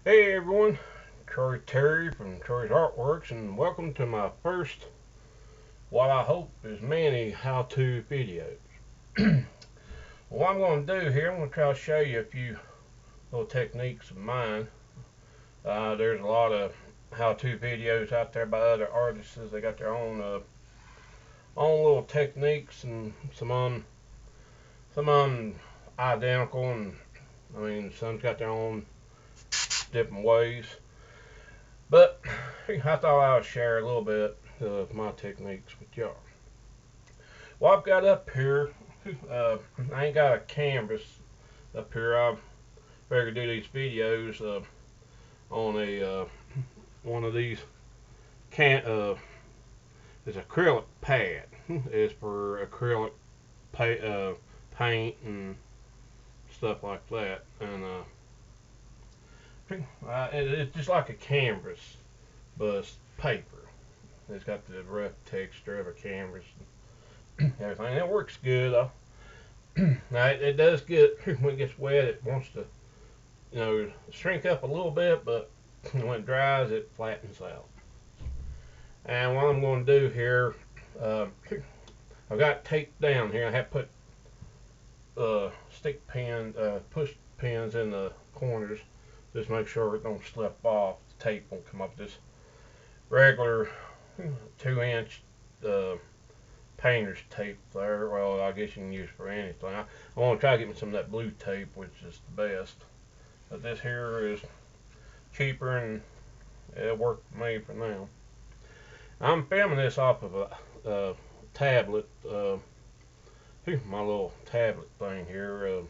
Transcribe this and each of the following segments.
Hey everyone, Troy Terry from Troy's Artworks, and welcome to my first, what I hope is many how-to videos. What I'm going to do here, I'm going to try to show you a few little techniques of mine. There's a lot of how-to videos out there by other artists. They got their own little techniques, and some identical, and I mean some's got their own different ways. But I thought I would share a little bit of my techniques with y'all. What I've got up here, I ain't got a canvas up here. I figured do these videos on a one of these can it's acrylic pad. It's for acrylic paint and stuff like that, and it's just like a canvas, but it's paper. It's got the rough texture of a canvas and everything. It works good. Now it does get when it gets wet, it wants to shrink up a little bit, but when it dries, it flattens out. And what I'm going to do here, uh, I've got taped down here. I have put push pins in the corners, just make sure it don't slip off. The tape won't come up. This regular 2-inch uh, painter's tape there. Well, I guess you can use for anything. I want to try to get me some of that blue tape, which is the best. But this here is cheaper and it'll work for me for now. I'm filming this off of a tablet, my little tablet thing here. And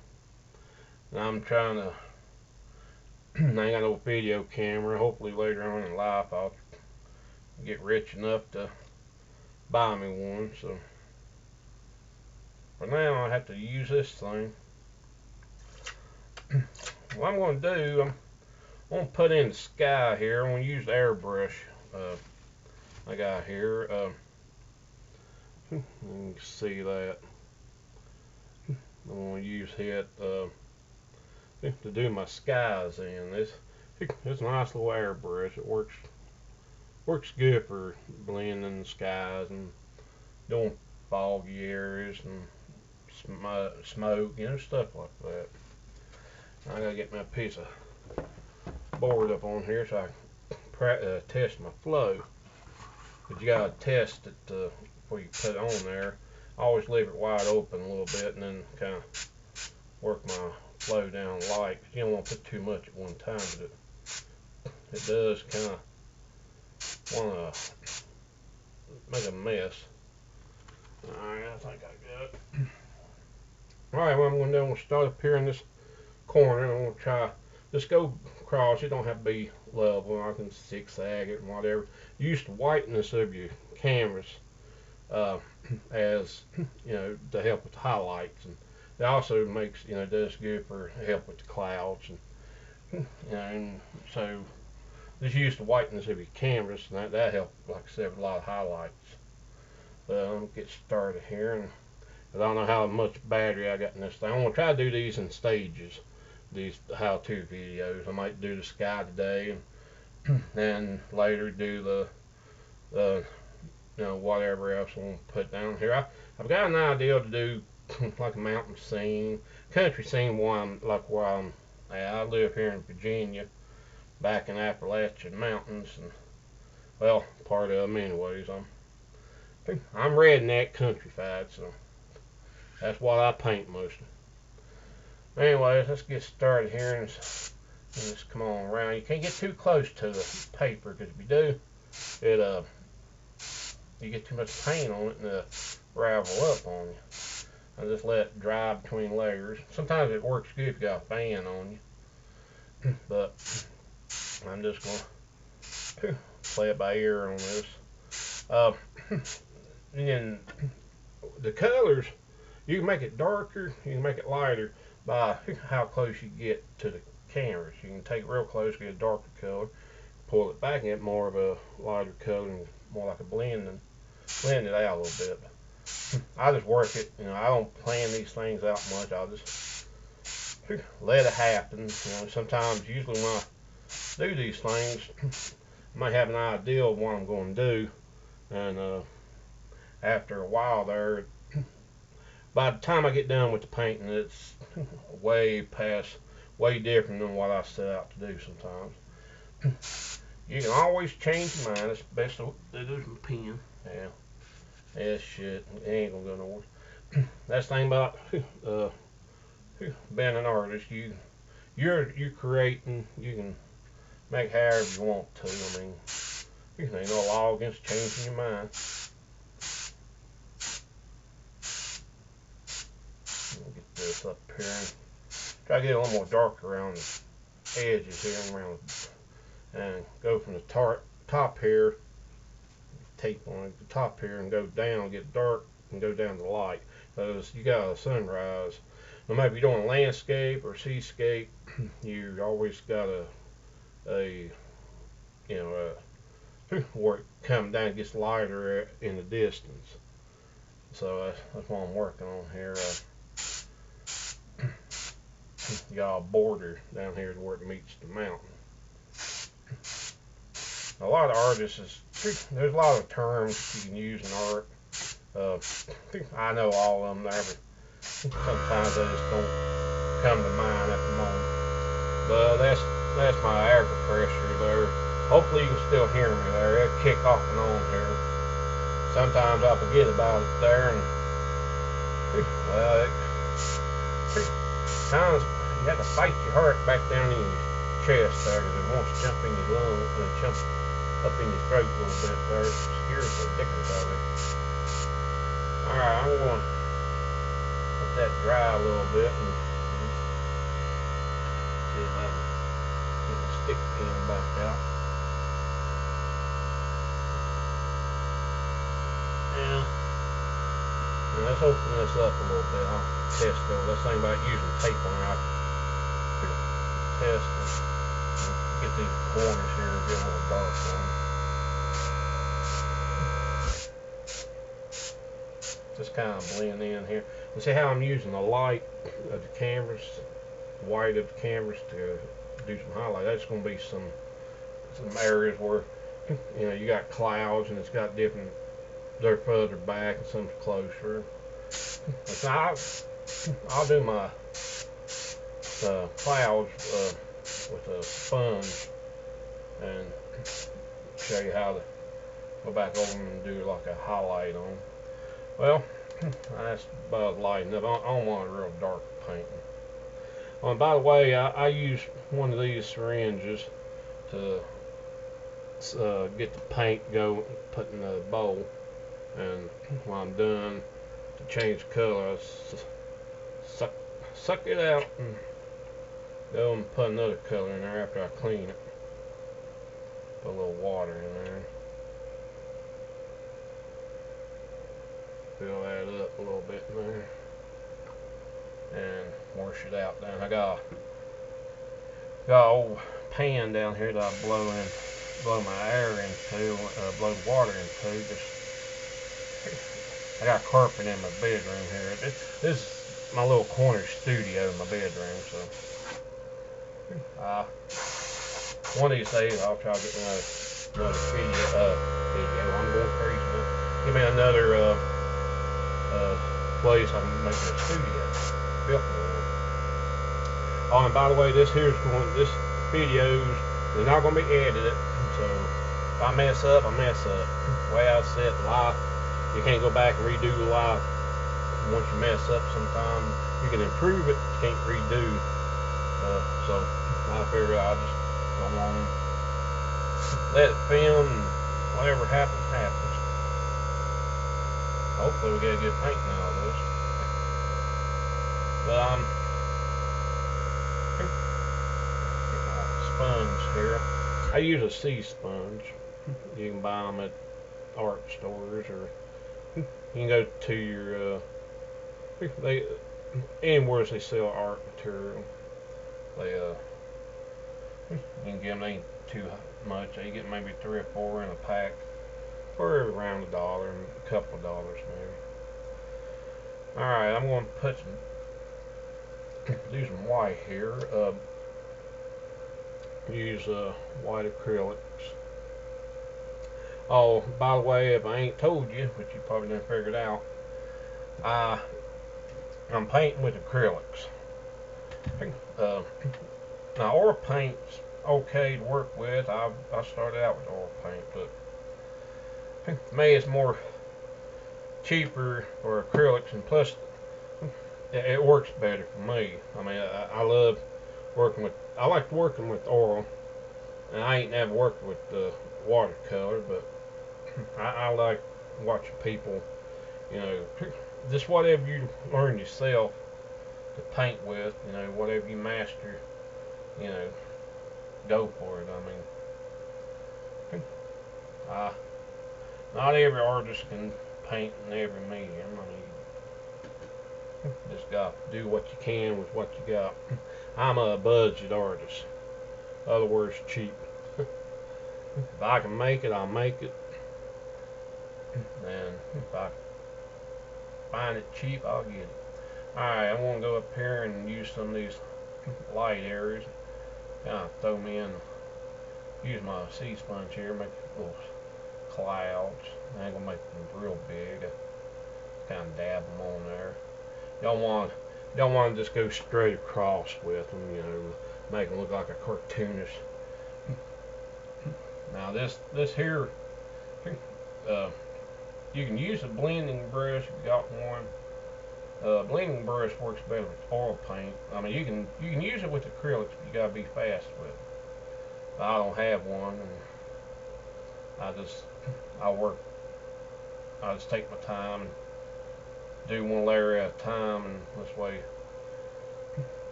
I'm trying to, I ain't got no video camera. Hopefully later on in life I'll get rich enough to buy me one. So for now I have to use this thing. What I'm going to do, I'm going to put in the sky here. I'm going to use the airbrush I got here. You can see that. I'm going to use it to do my skies in. It's a nice little airbrush. It works good for blending the skies and doing foggy areas and smoke, stuff like that. I gotta get my piece of board up on here so I can test my flow. But you gotta test it before you put it on there. I always leave it wide open a little bit and then kind of work my flow down light. You don't want to put too much at one time, but it does kind of want to make a mess. Alright, I think I got it. Alright, what I'm going to do, I'm going to start up here in this corner and I'm going to try, just go across. It don't have to be level. I can zigzag it and whatever. Use the whiteness of your canvas uh, as, to help with the highlights. And it also makes, does good for help with the clouds. And so just use the whiteness of your canvas and that helps, like I said, with a lot of highlights. I'm going to get started here. And I don't know how much battery I got in this thing. I'm going to try to do these in stages, these how-to videos. I might do the sky today and then later do the whatever else I want to put down here. I've got an idea to do like a mountain scene, country scene where I'm at. I live here in Virginia, back in Appalachian Mountains, and well, part of them anyways. I'm redneck countrified, so that's what I paint mostly. Anyways, let's get started here and just come on around. You can't get too close to the paper because if you do, it you get too much paint on it and it'll ravel up on you. I just let it dry between layers. Sometimes it works good if you got a fan on you, but I'm just gonna play it by ear on this. And the colors, you can make it darker, you can make it lighter by how close you get to the canvas. You can take it real close, get a darker color, pull it back and get more of a lighter color and more like a blend it out a little bit. I just work it, I don't plan these things out much. I'll just let it happen. Sometimes, usually when do these things, I might have an idea of what I'm going to do, and after a while there, by the time I get done with the painting, it's way different than what I set out to do sometimes. You can always change your mind. It's best to do some pen. Yeah. Yeah, shit. It ain't gonna go nowhere. That's the thing about being an artist. You're creating. You can make however you want to. I mean, ain't no law against changing your mind. Get this up here. Try to get a little more dark around the edges here and around, and go from the top here. Tape on the top here and go down, get dark, and go down to light. Because you got a sunrise. No matter if you're doing landscape or seascape, you always got a where it comes down, it gets lighter in the distance. So that's what I'm working on here. You got a border down here to where it meets the mountain. A lot of artists, there's a lot of terms you can use in art. I know all of them there, but sometimes they just don't come to mind at the moment. But that's my air compressor there. Hopefully you can still hear me there. It'll kick off and on here. Sometimes I forget about it there, and well, times you have to fight your heart back down in your chest there, because it wants to jump in your lungs and jump up in your throat a little bit there. It scares the dickens out of it. Alright, I'm going to let that dry a little bit and see if I can get the stick pin back out. And let's open this up a little bit. I'll test it. Let's think about using tape on it. I'll test and get these corners here and get a little dark on them. Just kind of blend in here. And see how I'm using the light of the canvas, white of the canvas, to do some highlight. That's going to be some areas where you got clouds and it's got different. They're further back and some closer. So I'll do my clouds with a sponge and show you how to go back over them and do like a highlight on them. Well, that's about light enough. I don't want a real dark painting. Oh, and by the way, I use one of these syringes to get the paint put in the bowl. And when I'm done to change the color, I suck it out and go and put another color in there after I clean it. Put a little water in there. Fill that up a little bit in there. And wash it out down. I got an old pan down here that I blow my air into, blow the water into. I got carpet in my bedroom here. This is my little corner studio in my bedroom, so one of these days I'll try to get another video. I'm going crazy now. Give me another place I can make a studio. Built one. Oh, and by the way, this videos, they're not going to be edited, so if I mess up, I mess up. The way I said live. You can't go back and redo the live. Once you mess up sometime, you can improve it, you can't redo. So I figure I'll just go on, let it film, and whatever happens, happens. Hopefully we get a good painting out of this. But get my sponge here. I use a sea sponge. You can buy them at art stores, or you can go to your anywhere they sell art material. You can get them. They ain't too much. You get maybe 3 or 4 in a pack for around $1, a couple of dollars maybe. All right, I'm going to do some white here. use white acrylics. Oh, by the way, if I ain't told you, but you probably didn't figure it out, I'm painting with acrylics. Uh, Now oil paint's okay to work with. I started out with oil paint, but to me it's more cheaper for acrylics, and plus it works better for me. I mean, I love working with. I like working with oil, and I ain't never worked with watercolor, but I like watching people. You know, just whatever you learn yourself to paint with. You know, whatever you master. You know, go for it. I mean, not every artist can paint in every medium. I mean, just got to do what you can with what you got. I'm a budget artist. In other words, cheap. If I can make it, I'll make it. And if I find it cheap, I'll get it. Alright, I want to go up here and use some of these light areas. Kind of throw me in. Use my sea sponge here, make little clouds. I ain't gonna make them real big. I kind of dab them on there. Don't want to just go straight across with them. You know, make them look like a cartoonist. Now this here, you can use a blending brush if you got one. Blending brush works better with oil paint. I mean, you can use it with acrylics, but you gotta be fast with it. I don't have one, and I just take my time and do one layer at a time, and this way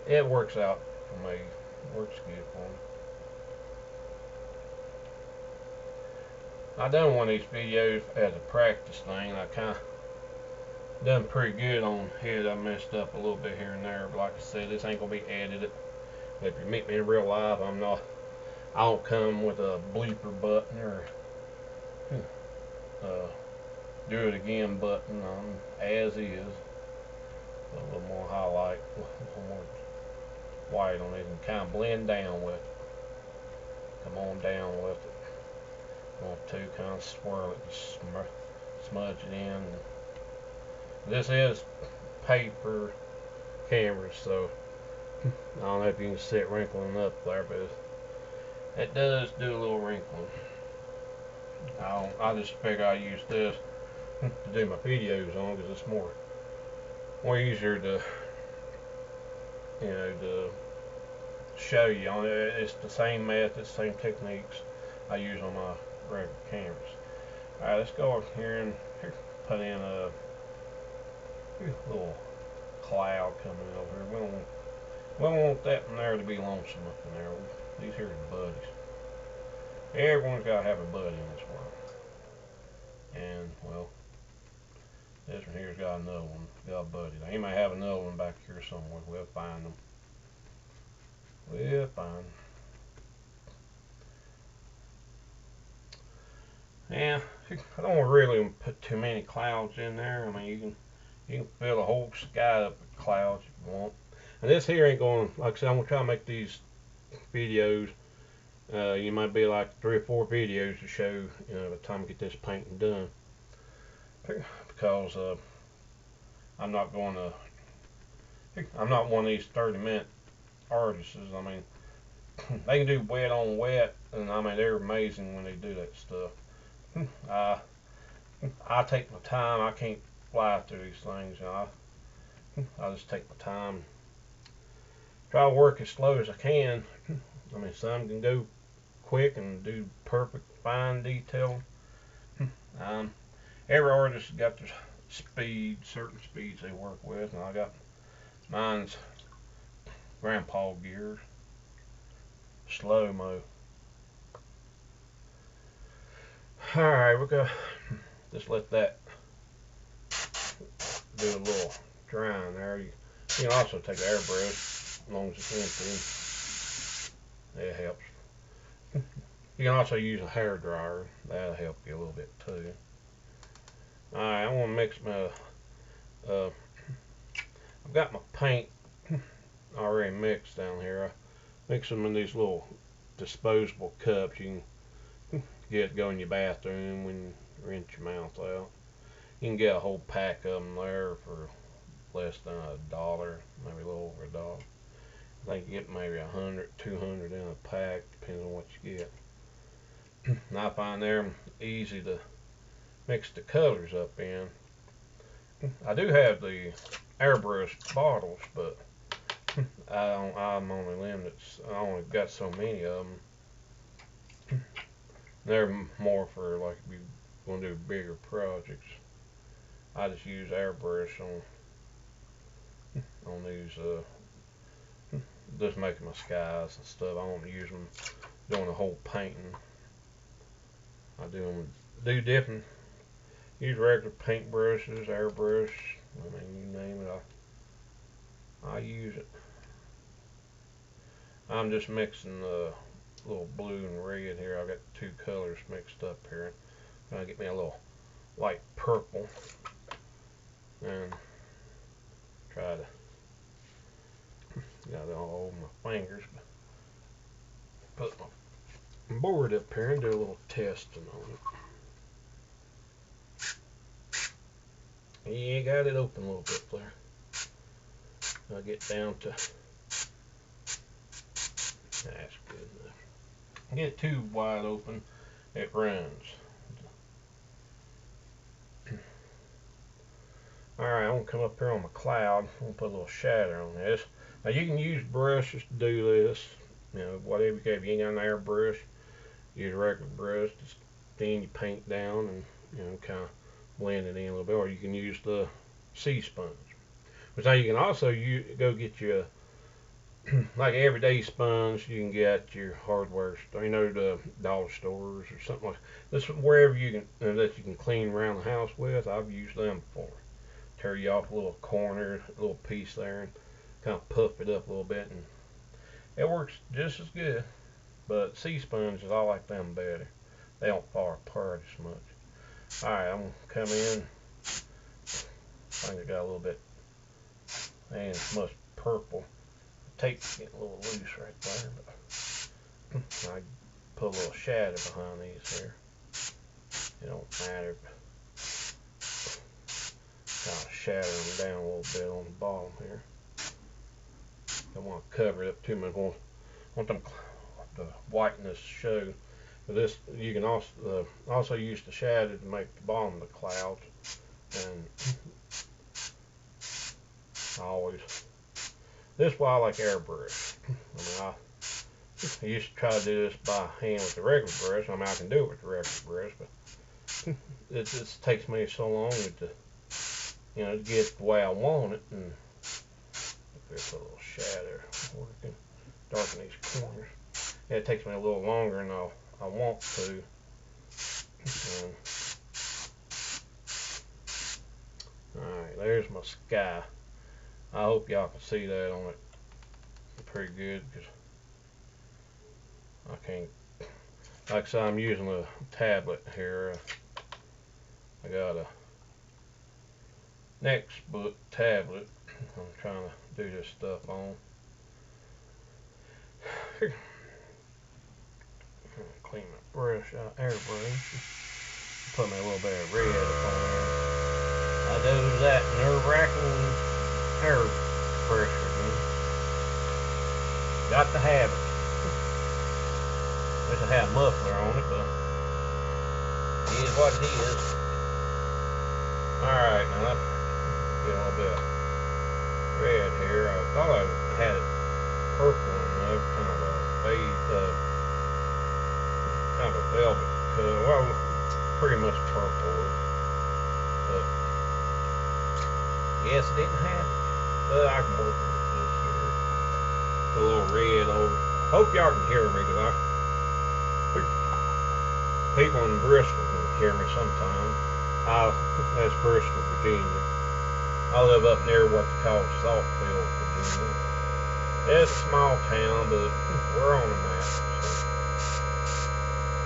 it works out for me. It works good for me. I done one of these videos as a practice thing. I kind of done pretty good on here. I messed up a little bit here and there, but like I said, this ain't gonna be edited. If you meet me in real life, I don't come with a bleeper button or do it again button. As is. A little more highlight, a little more white on it, and kind of blend down with it. Come on down with it. Want to kind of swirl it and smudge it in. This is paper canvas, so I don't know if you can see it wrinkling up there, but it does do a little wrinkling. I just figure I use this to do my videos on because it's more easier to, you know, to show you on it. It's the same method, same techniques I use on my regular cameras. Alright, let's go up here and put in a little cloud coming over here. We don't want that in there to be lonesome up in there. These here are buddies. Everyone's got to have a buddy in this world. And, well, this one here's got another one. Got a buddy. Now, he may have another one back here somewhere. We'll find them. We'll find them. Yeah, I don't really put too many clouds in there. I mean, you can fill the whole sky up with clouds if you want. And this here ain't going, like I said, I'm going to try to make these videos. You might be like 3 or 4 videos to show, you know, by the time I get this painting done. Because I'm not one of these 30-minute artists. I mean, they can do wet on wet, and I mean, they're amazing when they do that stuff. I take my time. I can't fly through these things. You know, I just take my time. Try to work as slow as I can. I mean, some can go quick and do perfect fine detail. Every artist has got their speed, certain speeds they work with, and I got mine's grandpa gears, slow mo. Alright, we're gonna just let that do a little drying there. You can also take an airbrush as long as it's empty. It helps. You can also use a hair dryer. That'll help you a little bit too. Alright, I want to mix my I've got my paint already mixed down here. I mix them in these little disposable cups you can get to go in your bathroom when you rinse your mouth out. You can get a whole pack of them there for less than $1, maybe a little over $1. I think you get maybe 100, 200 in a pack, depends on what you get. And I find they're easy to mix the colors up in. I do have the airbrush bottles, but I'm only limited. I only got so many of them. They're more for like if you want to do bigger projects. I just use airbrush on these. Just making my skies and stuff. I don't use them doing the whole painting. I do different. Use regular paint brushes, airbrush. I mean, you name it. I use it. I'm just mixing the little blue and red here. I got two colors mixed up here. Trying to get me a little light purple and try to got it all over my fingers. Put my board up here and do a little testing on it. Yeah, got it open a little bit there. I'll get down to that's good enough. Get it too wide open, it runs. Alright, I'm going to come up here on my cloud. I'm going to put a little shadow on this. Now you can use brushes to do this. You know, whatever you got. If you ain't got an airbrush, use a regular brush. Just thin your paint down and, you know, kind of blend it in a little bit. Or you can use the sea sponge. But now you can also go get your like everyday sponge you can get at your hardware store, you know, the dollar stores or something like this. Wherever you can that you can clean around the house with. I've used them before. Tear you off a little corner, a little piece there, and kind of puff it up a little bit, and it works just as good. But sea sponges, I like them better. They don't fall apart as much. Alright, I'm gonna come in. I think I got a little bit, and it's much purple. The tape's getting a little loose right there, but I put a little shadow behind these here. It don't matter. Kind of shadow them down a little bit on the bottom here. Don't want to cover it up too much. Want them the whiteness to show. But this you can also use the shadow to make the bottom of the clouds. And this is why I like airbrush. I mean, I used to try to do this by hand with the regular brush. I mean, I can do it with the regular brush, but it just takes me so long to, you know, to get the way I want it. And there's a little shadow working, darken these corners. Yeah, it takes me a little longer than I want to. Alright, there's my sky. I hope y'all can see that on it pretty good, because I can't, like I said, I'm using a tablet here. I got a Nextbook tablet I'm trying to do this stuff on. Clean my brush out, airbrush. Put me a little bit of red up on there. I do that nerve-wracking airbrush again. Got the habit. Wish I had a muffler on it, but it is what it is. Alright, now let's get a little bit of red here. I thought I had it purple enough, kind of a beige, kind of a velvet color. Well, pretty much purple. But yes, it didn't have it. But I can work with this here. A little red over. Hope y'all can hear me, because people in Bristol can hear me sometimes. That's Bristol, Virginia. I live up near what they call Saltville, Virginia. It's a small town, but we're on the map.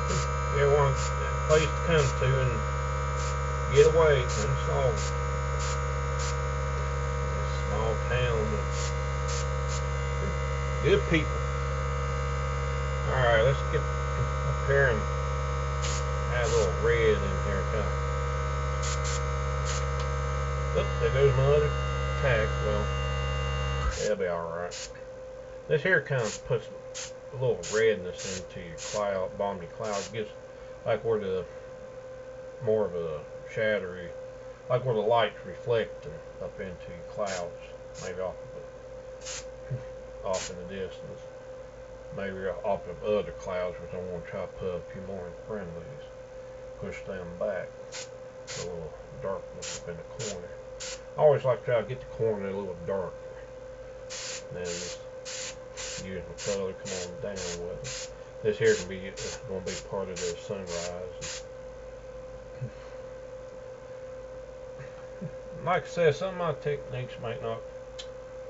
So everyone's a place to come to and get away. That's all. It's a small town, but good people. Alright, let's get up here and add a little red in here. Oh, there goes my other tack. Well, it'll be alright. This here kind of puts a little redness into your cloud, bottom of your cloud. It gives like where the more of a shadowy, like where the light's reflecting up into your clouds, maybe off in the distance, maybe off of other clouds, which I want to try to put a few more in front of these. Push them back, a little darkness up in the corner. I always like to try to get the corner a little darker. Then just use my color, come on down with it. This here can be going to be part of the sunrise. Like I said, some of my techniques might not,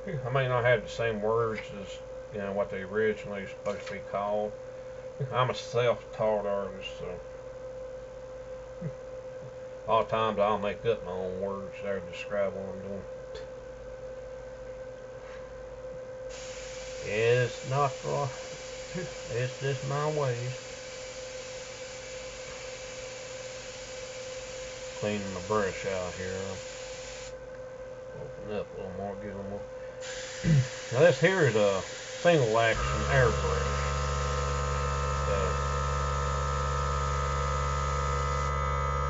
I may not have the same words as what they originally supposed to be called. I'm a self-taught artist, so a lot of times I'll make up my own words there to describe what I'm doing. It's not for, it's just my ways. Cleaning my brush out here. Open up a little more, get a little more. Now this here is a single action airbrush.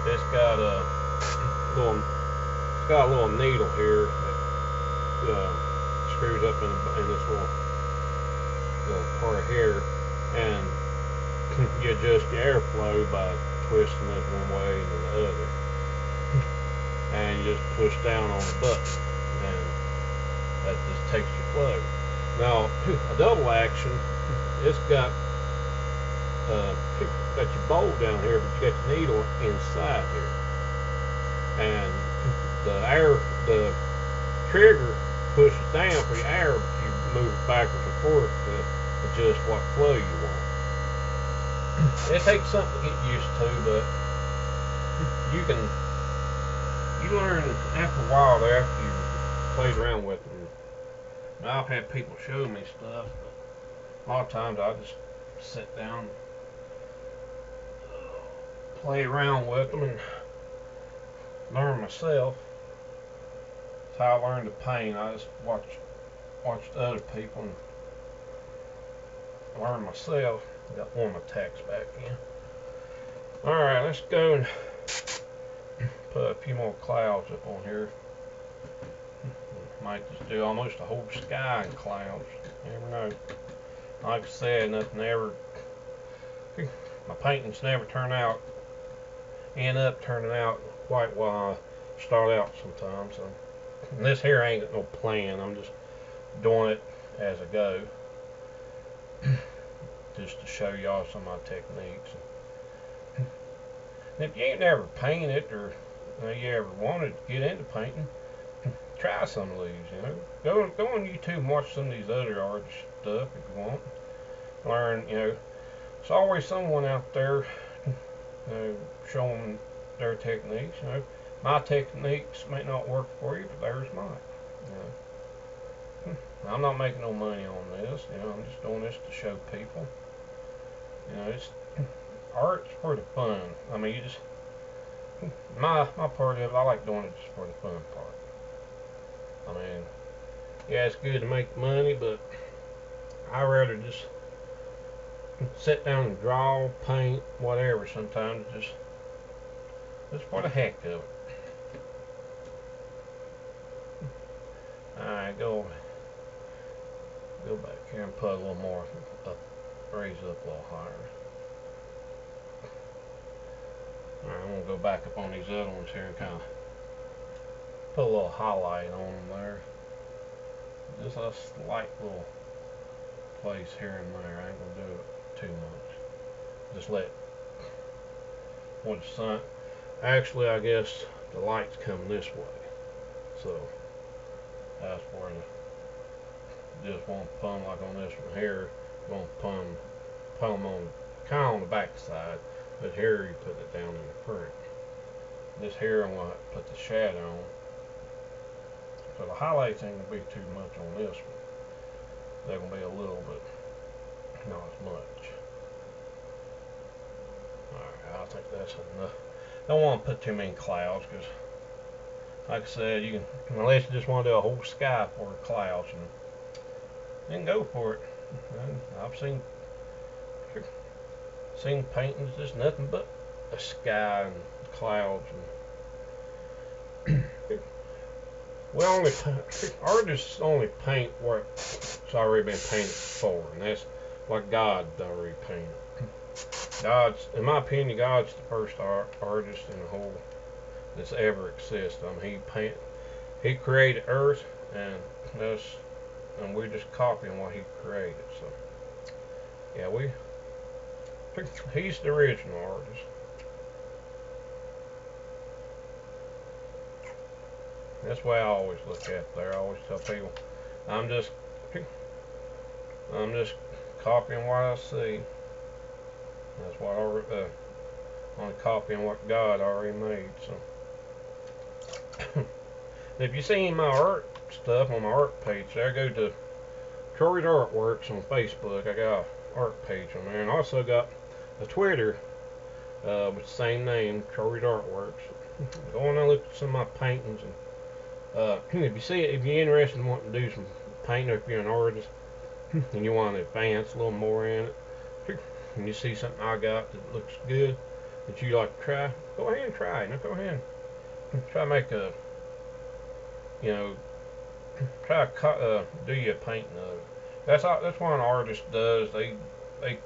It's got a little needle here that screws up in this little part here, and you adjust your airflow by twisting it one way and the other, and you just push down on the button, and that just takes your flow. Now a double action, it's got your bowl down here, but you got the needle inside here, and the trigger pushes down for your air, but you move it backwards and forth to adjust what flow you want. It takes something to get used to, but you learn after a while, after you played around with them. Now, I've had people show me stuff, but a lot of times I just sit down, play around with them, and learn myself. That's how I learned to paint. I just watched other people and learn myself. Got one of my tacks back in. Alright, let's go and put a few more clouds up on here. Might just do almost a whole sky in clouds. You never know. Like I said, my paintings never end up turning out quite what I start out sometimes. So, and this here ain't got no plan. I'm just doing it as I go, just to show y'all some of my techniques. And if you ain't never painted or you ever wanted to get into painting, try some of these. Go on YouTube and watch some of these other artist stuff if you want. Learn. There's always someone out there showing their techniques. My techniques may not work for you, but theirs might. I'm not making no money on this. I'm just doing this to show people. It's art's for the fun. I mean, you just my part of it. I like doing it just for the fun part. I mean, yeah, it's good to make money, but I rather just sit down and draw, paint, whatever. Sometimes just for the heck of it. Alright, go back here and put a little more up, raise it up a little higher. Alright, I'm going to go back up on these other ones here and kind of put a little highlight on them there. Just a slight little place here and there. I ain't going to do it too much. Just let when the sun, actually I guess the light's coming this way. So that's where just want to put them like on this one here. Want to put them on kind of on the back side, but here you put it down in the front. This here I'm going to put the shadow on. So the highlights ain't going to be too much on this one. They're going to be a little, but not as much. that's enough. Don't want to put too many clouds because, like I said, you can, unless you just want to do a whole sky for clouds, and then go for it. And I've seen paintings just nothing but a sky and clouds, and artists only paint what's already been painted before, and that's what God's already painted. In my opinion, God's the first artist in the whole that's ever existed. I mean, He created Earth, and we're just copying what He created. So, yeah, He's the original artist. That's the way I always look at it there. I always tell people, I'm just copying what I see. That's what I'm copying what God already made. So, if you see my art stuff on my art page, there, go to Troy's Artworks on Facebook. I got an art page on there, and also got a Twitter with the same name, Troy's Artworks. Go on and look at some of my paintings, and if you're interested in wanting to do some painting, or if you're an artist and you want to advance a little more in it, and you see something I got that looks good that you like to try, go ahead and try it. Now go ahead and try to make try to do your painting of it. That's what an artist does. They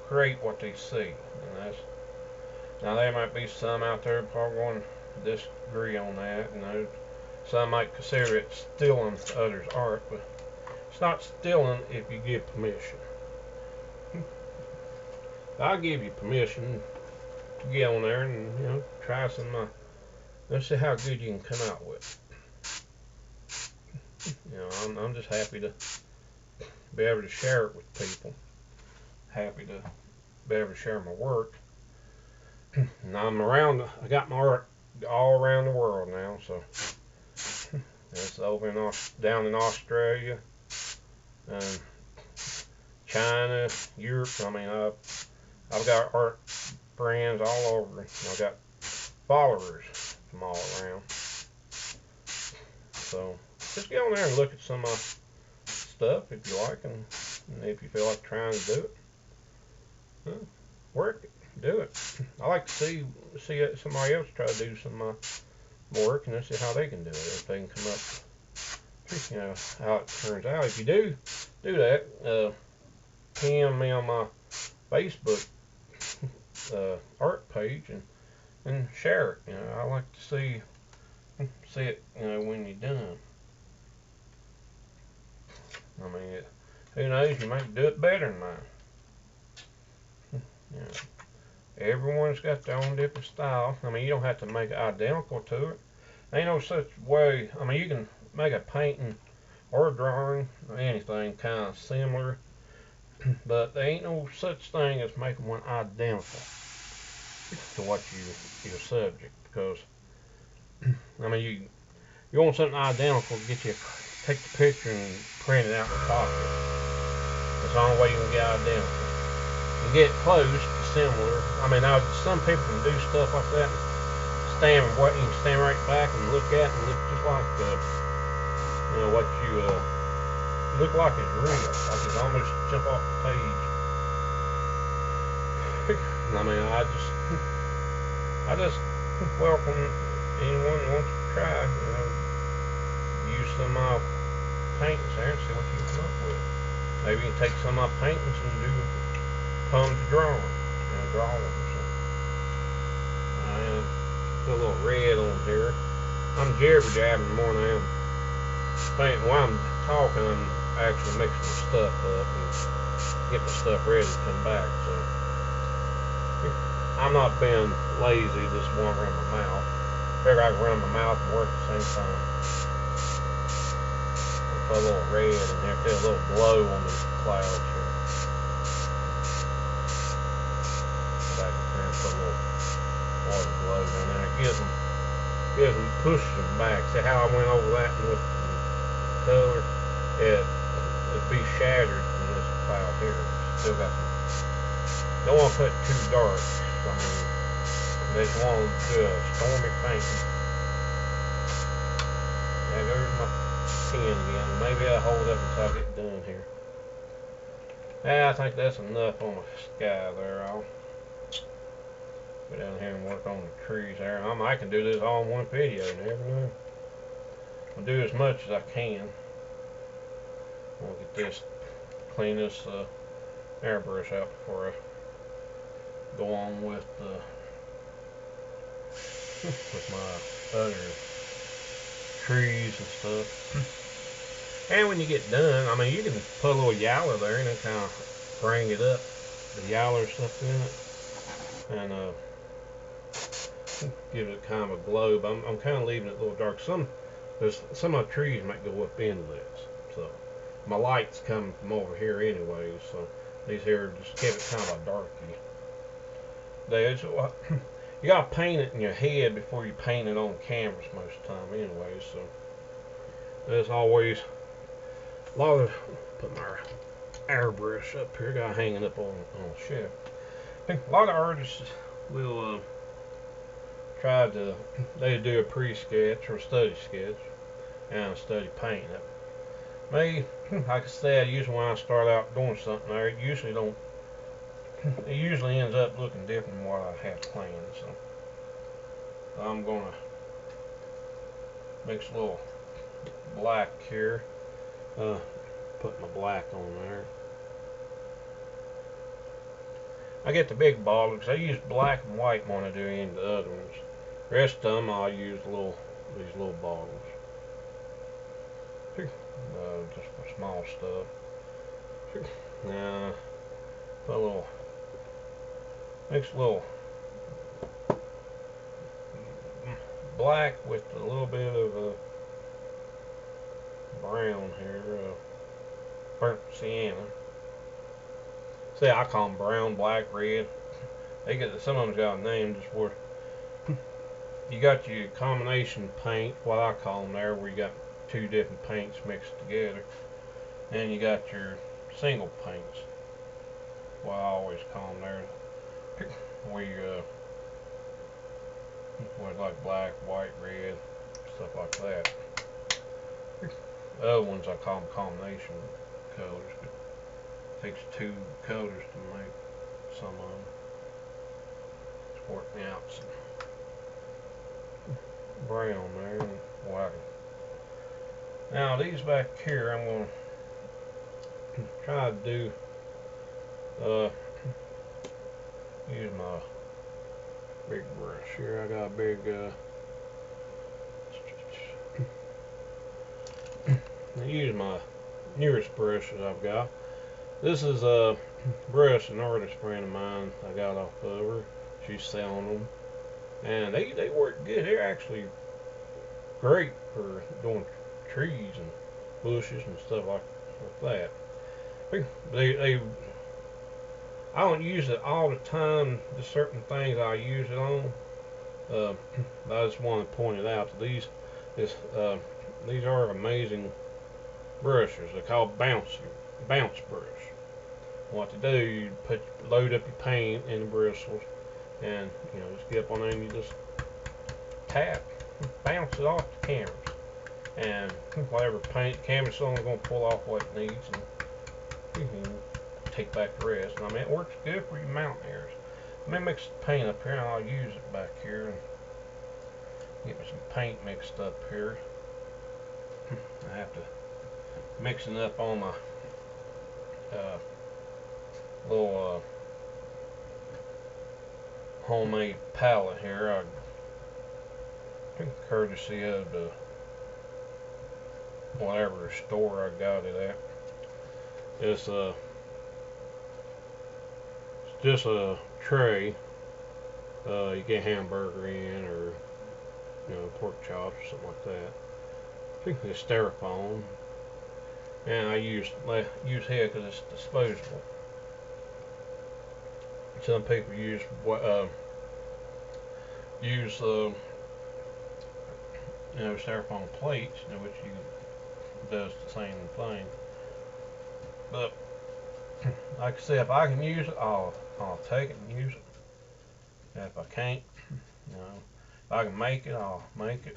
create what they see, and now there might be some out there probably going to disagree on that. Some might consider it stealing others' art, but it's not stealing if you give permission. I'll give you permission to get on there and try some. Let's see how good you can come out with. I'm just happy to be able to share it with people. Happy to be able to share my work. And I got my art all around the world now, so it's over down in Australia, and China, Europe. I mean, I've got art friends all over. I've got followers from all around. So just get on there and look at some stuff if you like, and if you feel like trying to do it, work it, do it. I like to see somebody else try to do some work, and see how they can do it. If they can come up, how it turns out. If you do that, PM me on my Facebook art page and share it. I like to see it. When you're done. I mean, who knows? You might do it better than mine. Everyone's got their own different style. I mean, you don't have to make it identical to it. Ain't no such way. I mean, you can make a painting or a drawing or anything kind of similar, but there ain't no such thing as making one identical to what your subject. Because I mean, you want something identical, take the picture and print it out and copy it. That's the only way you can get identical. You get close to similar. I mean, now some people can do stuff like that. You can stand right back and look at it and look just like what you look like it's real, like it's almost jump off the page. I mean, I just welcome anyone who wants to try. Use some of my paintings there and see what you can come up with. Maybe you can take some of my paintings and come to drawing, draw them or something. Put a little red on here. I'm jibber-jabbing more than I am painting. While I'm talking, I'm actually mixing the stuff up and getting the stuff ready to come back. So I'm not being lazy, just one around my mouth. Figure I can run my mouth and work at the same time. Put a little red in there, put a little glow on these clouds here. Back up there and put a little water glow down there. It gives them push them back. See how I went over that with the color? It'd be shattered from this cloud here. Still got some. Don't want to put it too dark. I mean, They just want to do a stormy painting. There goes my pen again. Maybe I'll hold up until I get done here. Yeah, I think that's enough on the sky there. I'll go down here and work on the trees there. I can do this all in one video, never know. I'll do as much as I can. I'll get this, clean this airbrush out before I go on with my other trees and stuff. And when you get done, I mean, you can put a little yaller there and it kind of bring it up, the yaller stuff in it, and give it kind of a glow. But I'm kind of leaving it a little dark. Some of my trees might go up into this, so my light's coming from over here anyway. So these here just give it kind of a darky. You gotta paint it in your head before you paint it on canvas most of the time anyway. So there's always a lot of, put my airbrush up here, got hanging up on a shelf. A lot of artists will try to, they do a pre-sketch or a study sketch and a study paint. Me, like I said, usually when I start out doing something there, it usually ends up looking different than what I have planned. So I'm gonna mix a little black here. Put my black on there. I get the big bottle because I use black and white when I do any of the other ones. The rest of them I'll use these little bottles. Just for small stuff. Now, put a little, mix a little black with a little bit of brown here, burnt sienna. See, I call them brown, black, red. Some of them's got a name just where you got your combination paint, what I call them there, where you got two different paints mixed together, and you got your single paints, what I always call them there, where you with like black, white, red, stuff like that. The other ones I call them combination colors. It takes two colors to make some of them. It's working out some brown there and white. Now these back here, I'm going to try to do, use my big brush here. I got a big, use my newest brushes I've got. This is a brush an artist friend of mine I got off of her. She's selling them, and they work good. They're actually great for doing trees and bushes and stuff like that. I don't use it all the time. There's certain things I use it on. But I just want to point it out that these are amazing brushes. They're called bounce brush. What to do, you load up your paint in the bristles, and just get up on there and you just tap, bounce it off the canvas, and whatever paint canvas is only going to pull off what it needs, and you can take back the rest. And I mean, it works good for your mountain areas. Let me mix the paint up here, and I'll use it back here and get me some paint mixed up here. I have to mix it up on my little homemade palette here. Courtesy of the whatever store I got it at. It's just a tray. You get hamburger in, or pork chops or something like that. I think it's styrofoam, and I use here because it's disposable. Some people use styrofoam plates, which does the same thing. But like I said, if I can use it, I'll take it and use it. If I can't, if I can make it, I'll make it.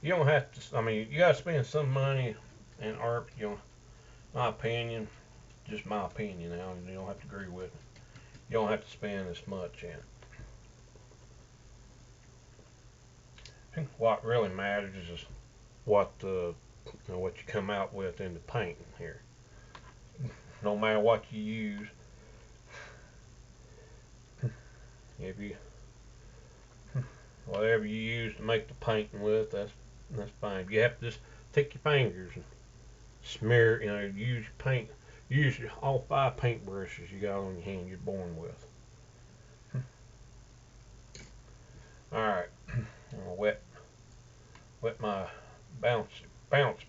You don't have to. I mean, you gotta spend some money in art. My opinion, just my opinion. Now, you don't have to agree with it. You don't have to spend as much in it. What really matters is what what you come out with in the painting here. No matter what you use, if you whatever you use to make the painting with, that's fine. You have to just take your fingers and smear. Use your paint. Use all 5 paint brushes you got on your hand. You're born with. All right, I'm gonna wet my bounce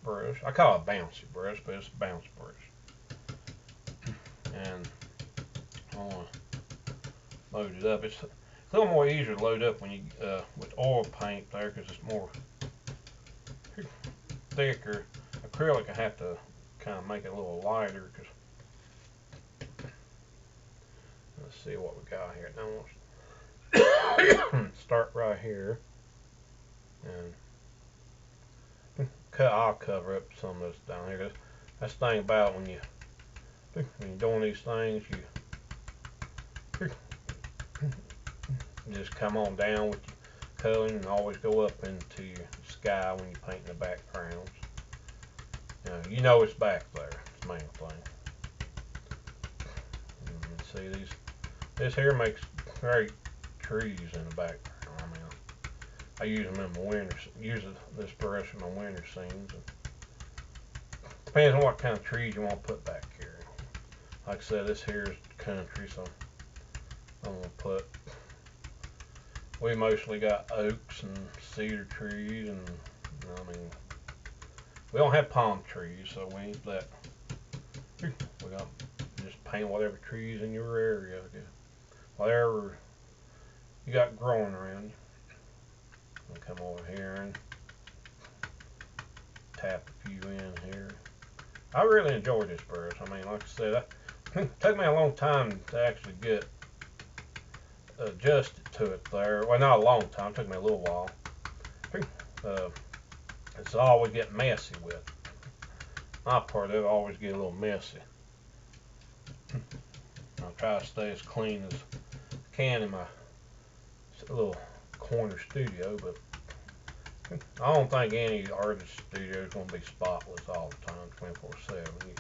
brush. I call it a bouncy brush, but it's a bounce brush. And I'm gonna load it up. It's a little more easier to load up when you with oil paint there, because it's more thicker. Acrylic, I have to kind of make it a little lighter. Cause let's see what we got here. Now we'll start right here, and I'll cover up some of this down here. That's the thing about when you're doing these things, you just come on down with your coloring and always go up into your sky when you're painting the backgrounds. You know it's back there. It's the main thing. See this here makes great trees in the background. I mean, I use them in my winter. Use this brush in my winter scenes. Depends on what kind of trees you want to put back here. Like I said, this here is country, so I'm gonna put. We mostly got oaks and cedar trees, and I mean, we don't have palm trees, so we ain't that. We got just paint whatever trees in your area, whatever you got growing around you. I'll come over here and tap a few in here. I really enjoy this brush. I mean, like I said, it took me a long time to actually get adjusted to it there. Well, not a long time. It took me a little while. It's always get messy with it. My part of it always get a little messy. I'll try to stay as clean as I can in my little corner studio, but I don't think any artist studio is going to be spotless all the time, 24/7.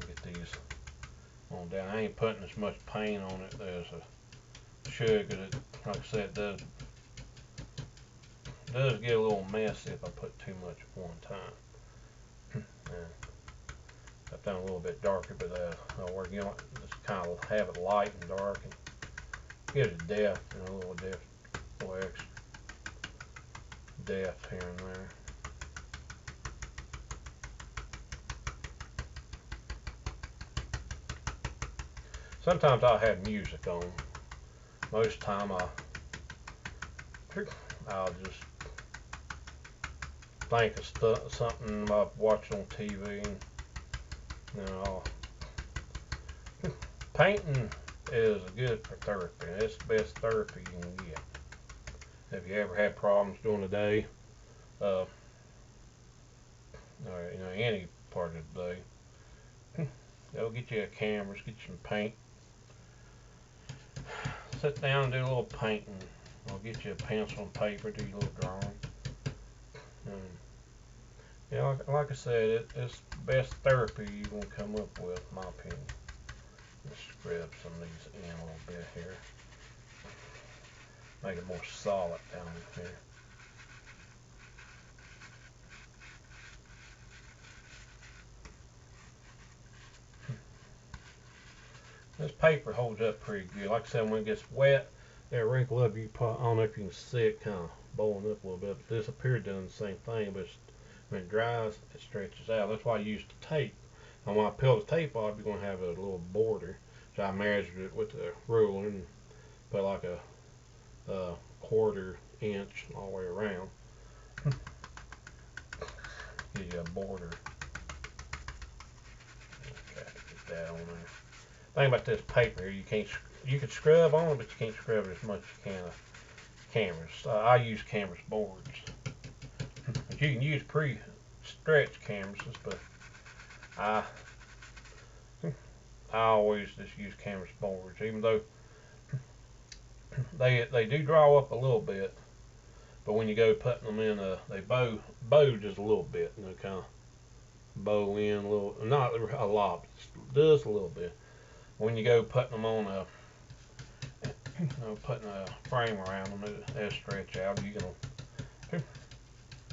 Get these on down. I ain't putting as much paint on it as I should, because like I said, it does get a little messy if I put too much at one time. I've done a little bit darker, but I'll work. Just kind of have it light and dark, and get a depth, a little depth, a little extra depth here and there. Sometimes I'll have music on. Most time I'll just think of something I've watched on TV, and painting is good for therapy. It's the best therapy you can get. If you ever had problems during the day, or any part of the day, go get you a canvas, get you some paint, sit down and do a little painting. I'll get you a pencil and paper, do your little drawing. And like I said, it's the best therapy you're gonna come up with, in my opinion. Just scrub some of these in a little bit here. Make it more solid down here. This paper holds up pretty good. Like I said, when it gets wet, it'll wrinkle up. I don't know if you can see it kind of bowling up a little bit, but this up here doing the same thing, but when it dries, it stretches out. That's why I use the tape. And when I peel the tape off, you're going to have a little border. So I measured it with the ruler and put like a 1/4 inch all the way around. Give you a border. that on there. Thing about this paper, you can't, you can scrub on it, but you can't scrub it as much as you can canvas. I use canvas boards. But you can use pre-stretched canvases, but I always just use canvas boards, even though they do draw up a little bit. But when you go putting them in, they bow just a little bit, you know, kind of bow in a little, not a lot, just a little bit. When you go putting them on putting a frame around them, they'll stretch out. You can.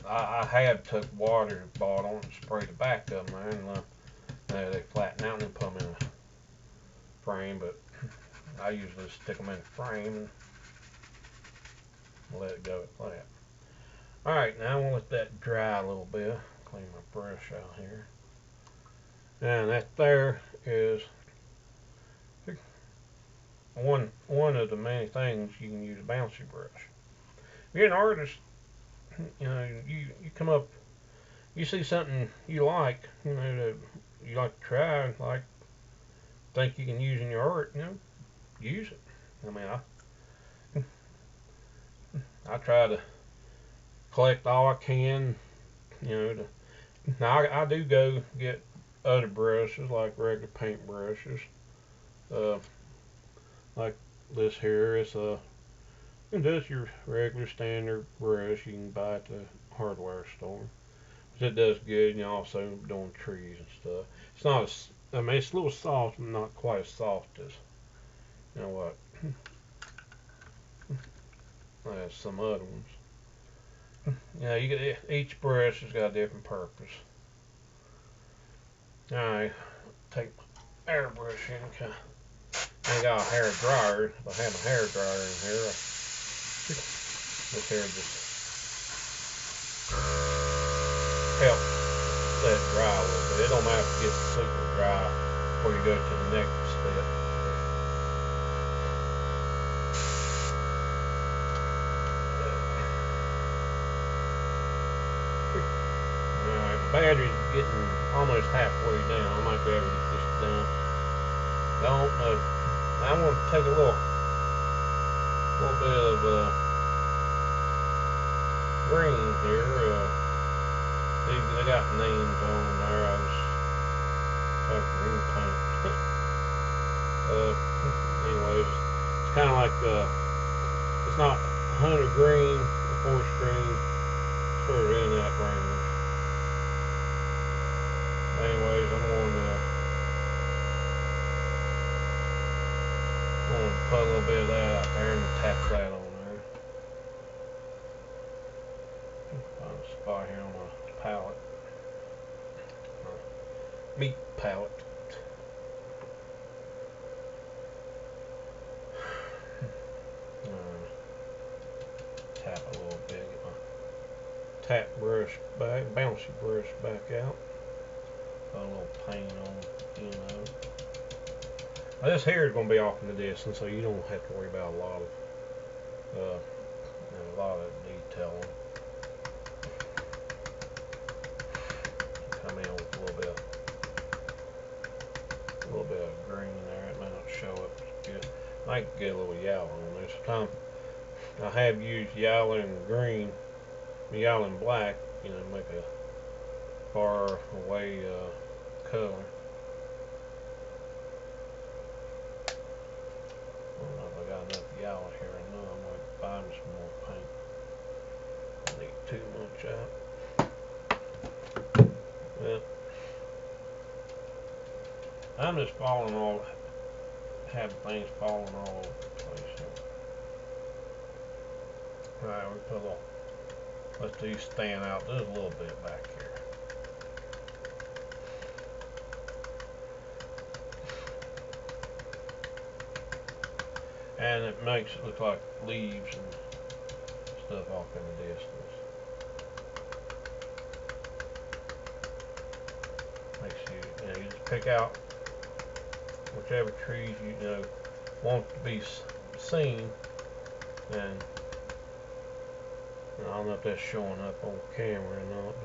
I have took water bottle and sprayed the back of them there, and they flatten out and then put them in a frame. But I usually stick them in a frame and let it go at that. All right, now I'm gonna let that dry a little bit. Clean my brush out here, and that there is one of the many things you can use a bouncy brush. If you're an artist, you know, you come up, you see something you like, you know, that you like to try, like think you can use in your art, you know, use it. I mean, I try to collect all I can, you know. Now I do go get other brushes like regular paint brushes, like this here is just your regular standard brush you can buy at the hardware store. But it does good, and you also doing trees and stuff. It's not as, I mean, it's a little soft, but not quite as soft as, you know what, as some other ones. Yeah, you get, each brush has got a different purpose. All right, take my airbrush in. I ain't got a hair dryer. If I have a hair dryer in here, this hair just helps let it dry a little bit. It don't have to get super dry before you go to the next step. Alright, the battery's getting almost halfway down. I might be able to get this done. Don't know. I want to take a little bit of green here. They got names on there. I just have green paint. Anyways, it's kind of like it's not 100 green, forest green, sort of in that range. Anyways, I'm going to put a little bit of that out there and tap that on there. Find a spot here on my palette, meat palette. Tap a little bit, get my tap brush back, bouncy brush back out. Put a little paint on, you know. Now this hair is going to be off in the distance, so you don't have to worry about a lot of detailing. Come in with a little bit of green there. It may not show up as good. I might get a little yellow on this time. I have used yellow and green, yellow and black, you know, make a far away color. I don't know if I got enough yellow here or not. I might buy me some more paint. I need too much out. Well, I'm just falling all, having things falling all over the place here. Alright, we put a little, let these stand out just a little bit back here. And it makes it look like leaves and stuff off in the distance. Makes you, you know, you just pick out whichever trees you know want to be seen, and I don't know if that's showing up on camera or not.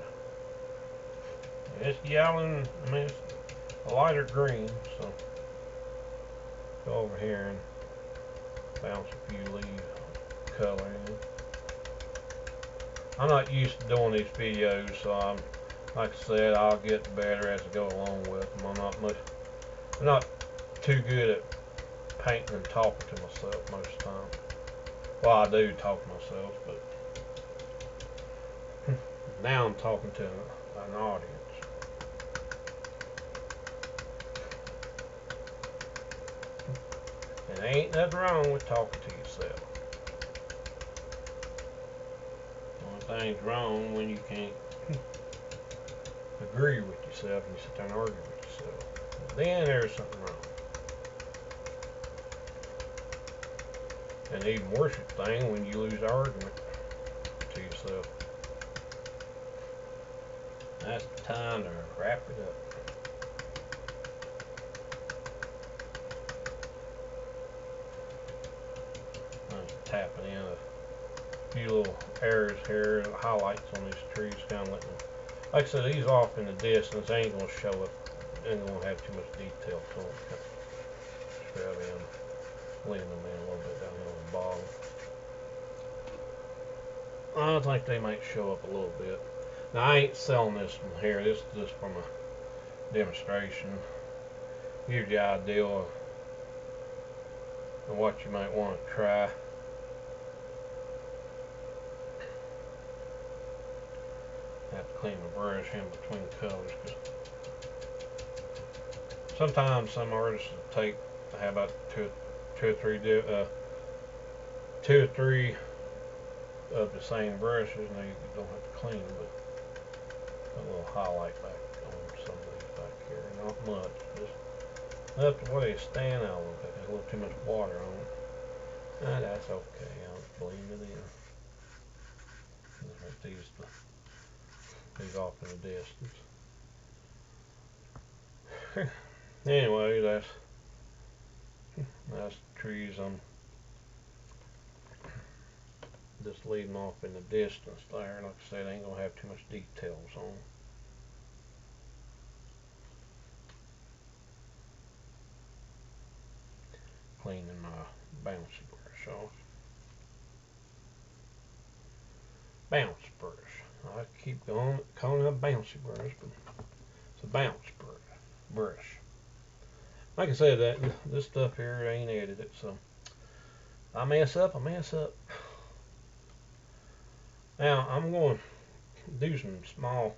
It's yellow. I mean, a lighter green. So go over here and bounce a few leaf color in. I'm not used to doing these videos, so like I said, I'll get better as I go along with them. I'm not too good at painting and talking to myself most of the time. Well, I do talk to myself, but now I'm talking to an audience. And there ain't nothing wrong with talking to yourself. The only thing's wrong when you can't agree with yourself and you sit there and argue with yourself. Then there's something wrong. And even worse thing when you lose argument to yourself. That's the time to wrap it up. I'm tapping in a few little areas here, highlights on these trees, kind of letting them. Like I said, these off in the distance ain't gonna show up, ain't gonna have too much detail to them. Just grab in, blend them in a little bit down here on the bottom. I think they might show up a little bit. Now I ain't selling this one here. This is just from a demonstration. Give you an idea of what you might want to try. I have to clean the brush in between colors because sometimes some artists take have about two or three of the same brushes, and you don't have to clean them, but a little highlight back on some of these back here. Not much, just enough to where they stand out a little bit. There's a little too much water on it. That's okay. I'll blend it in. These off in the distance. Anyway, that's the trees I'm just leading off in the distance there. Like I said, I ain't gonna have too much details on. Cleaning my bouncy brush off. Bounce brush. I keep calling it a bouncy brush, but it's a bounce brush. Like I said, that this stuff here ain't edited, so I mess up. Now I'm going to do some small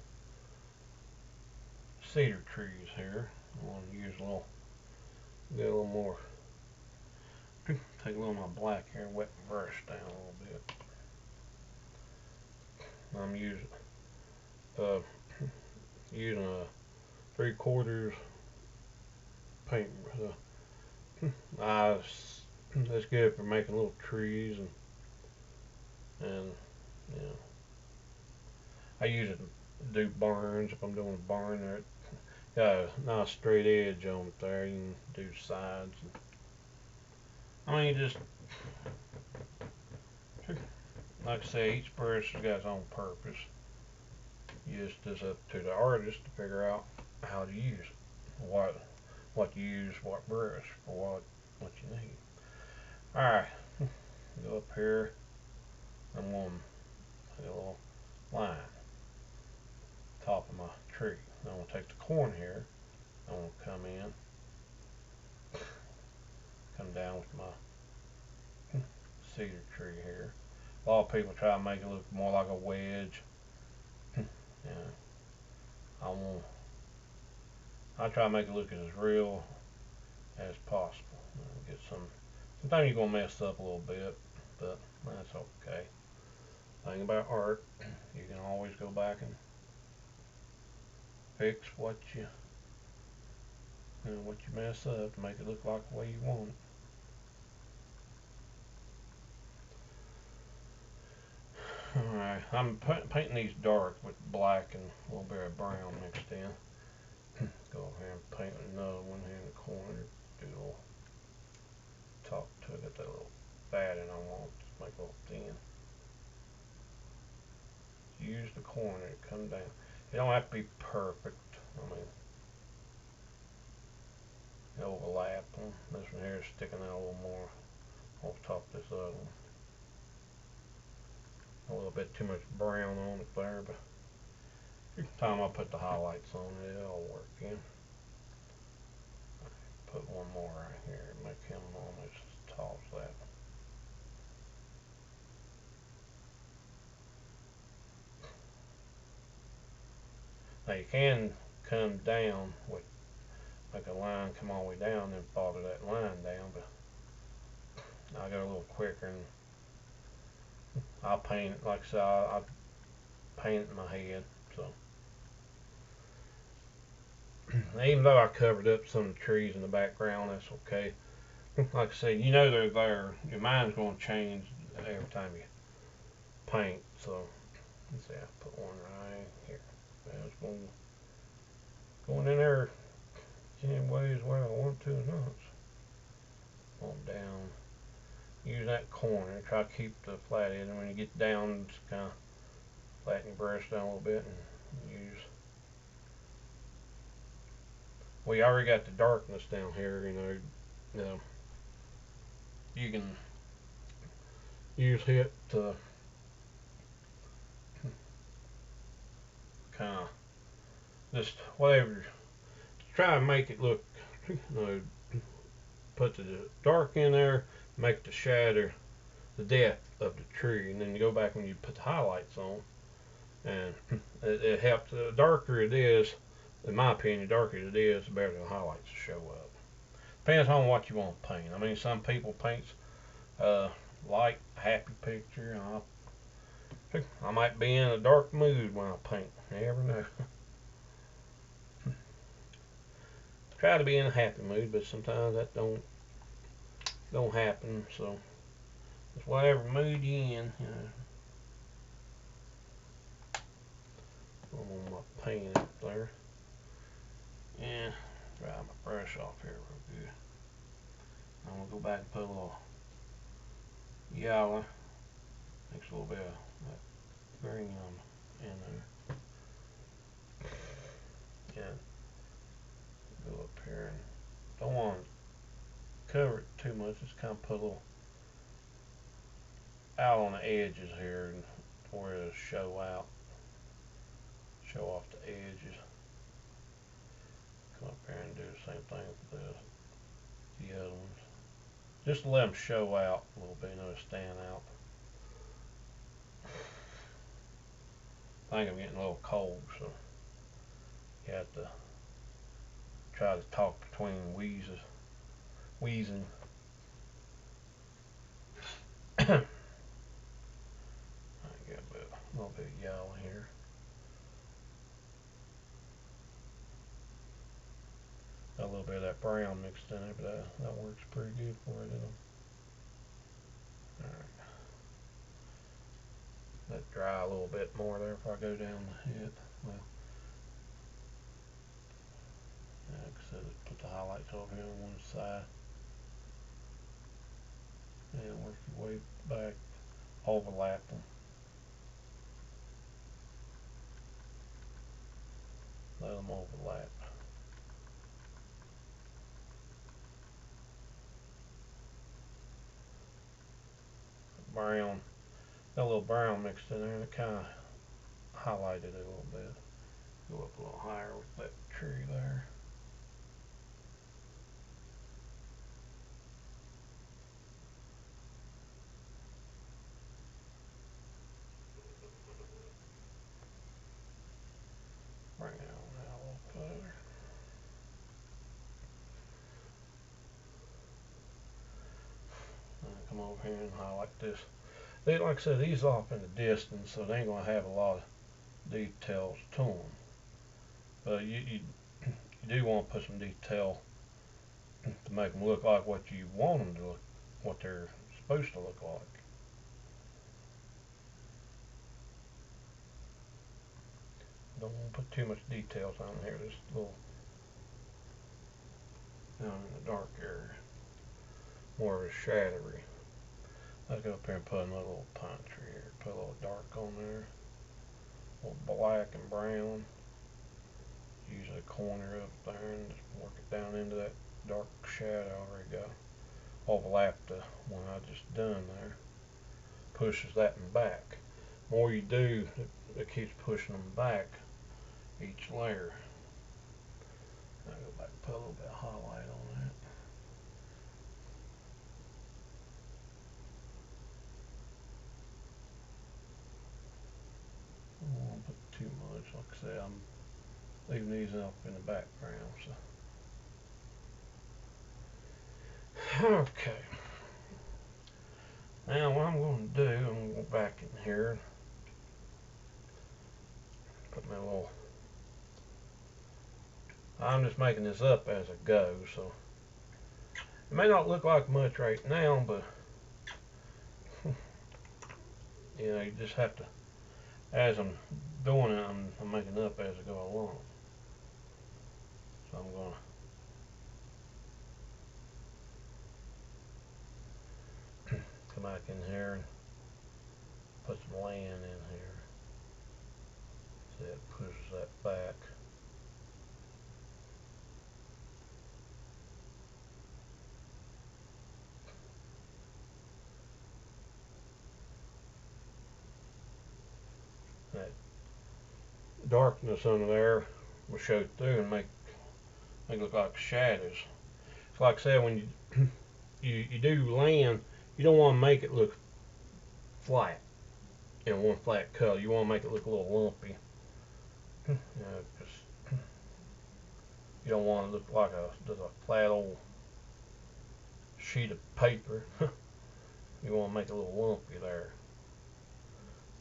cedar trees here. I'm going to use get a little more. Take a little of my black here and wet my brush down a little bit. I'm using a 3/4 paint. That's good for making little trees and you know. I use it to do barns if I'm doing a barn. There, got a nice straight edge on it there. You can do sides. I mean, just like I say, each brush has got its own purpose. It's up to the artist to figure out how to use it, what to use, what brush for what you need. All right, go up here. I'm going to put a little line top of my tree. I'm going to take the corn here. I'm going to come down with my cedar tree here. A lot of people try to make it look more like a wedge. Yeah, I try to make it look as real as possible. Sometimes you're gonna mess up a little bit, but that's okay. Thing about art, you can always go back and fix what you mess up to make it look like the way you want it. Alright, I'm painting these dark with black and a little bit of brown mixed in. Go over here and paint another one here in the corner. Do a little top to it, get that little batting I want. Just make it a little thin. Use the corner to come down. It don't have to be perfect. I mean, This one here is sticking out a little more on top of this other one. A little bit too much brown on it there, but every time I put the highlights on it, it'll work in. Put one more right here, make him almost as tall as that. Now you can come down with, make a line come all the way down and follow that line down, but I go a little quicker and I'll paint it, like I said, I paint it in my head, so. Even though I covered up some of the trees in the background, that's okay. Like I said, you know they're there. Your mind's going to change every time you paint, so let's see, I put one right here. That's going in there any ways where I want to or not. On down. Use that corner. Try to keep the flat edge, and when you get down, just kind of flatten your brush down a little bit and use. Well, you already got the darkness down here, you know. You can use it to kind of just whatever. Try to make it look, put the dark in there, make the shadow the depth of the tree, and then you go back when you put the highlights on, and it helps. The darker it is, in my opinion, the darker it is, the better the highlights show up. Depends on what you want to paint. I mean, some people paint light, happy picture. I might be in a dark mood when I paint. You never know. Try to be in a happy mood, but sometimes that don't happen. So it's whatever mood you in. I'm on my paint up there. Yeah, dry my brush off here real good. I'm gonna go back and put a little yellow. Mix a little bit of that green in there. Yeah, go up here and don't want to cover it too much. Just kind of put a little out on the edges here and where it'll show off the edges. Come up here and do the same thing with the other ones. Just to let them show out a little bit, stand out. I think I'm getting a little cold, so you have to try to talk between wheezing. I get a little bit of yellow here. Got a little bit of that brown mixed in it, but that works pretty good for it. Alright. Let dry a little bit more there before I go down the head. Well, like I said, put the highlights over here on one side. And work your way back, overlap them. Let them overlap. Brown, got a little brown mixed in there, and it kind of highlighted it a little bit. Go up a little higher with that tree there. Bring it on out a little further. Come over here and highlight this. Like I said, these off in the distance, so they ain't gonna have a lot of details to them. But you do want to put some detail to make them look like what you want them to look, what they're supposed to look like. Don't want to put too much details on here. Just a little down in the dark area, more of a shadowy. Let's go up here and put another little pine tree here. Put a little dark on there, a little black and brown. Use a corner up there and just work it down into that dark shadow already got overlapped the one I just done there. Pushes that one back. The more you do, it keeps pushing them back each layer. I'll go back and put a little bit of highlight on that. I don't want to put too much. Like I said, I'm leaving these up in the background. So. Okay. Now what I'm going to do, I'm going to go back in here, put my little, I'm just making this up as I go, so it may not look like much right now, but you know, you just have to, as I'm doing it, I'm making up as I go along. So I'm going to come back in here and put some land in here. See, it pushes that back. That darkness under there will show through and make it look like shadows. So like I said, when you do land, you don't want to make it look flat in one flat color. You want to make it look a little lumpy. Because you don't want to look like just a flat old sheet of paper. You want to make it a little lumpy there.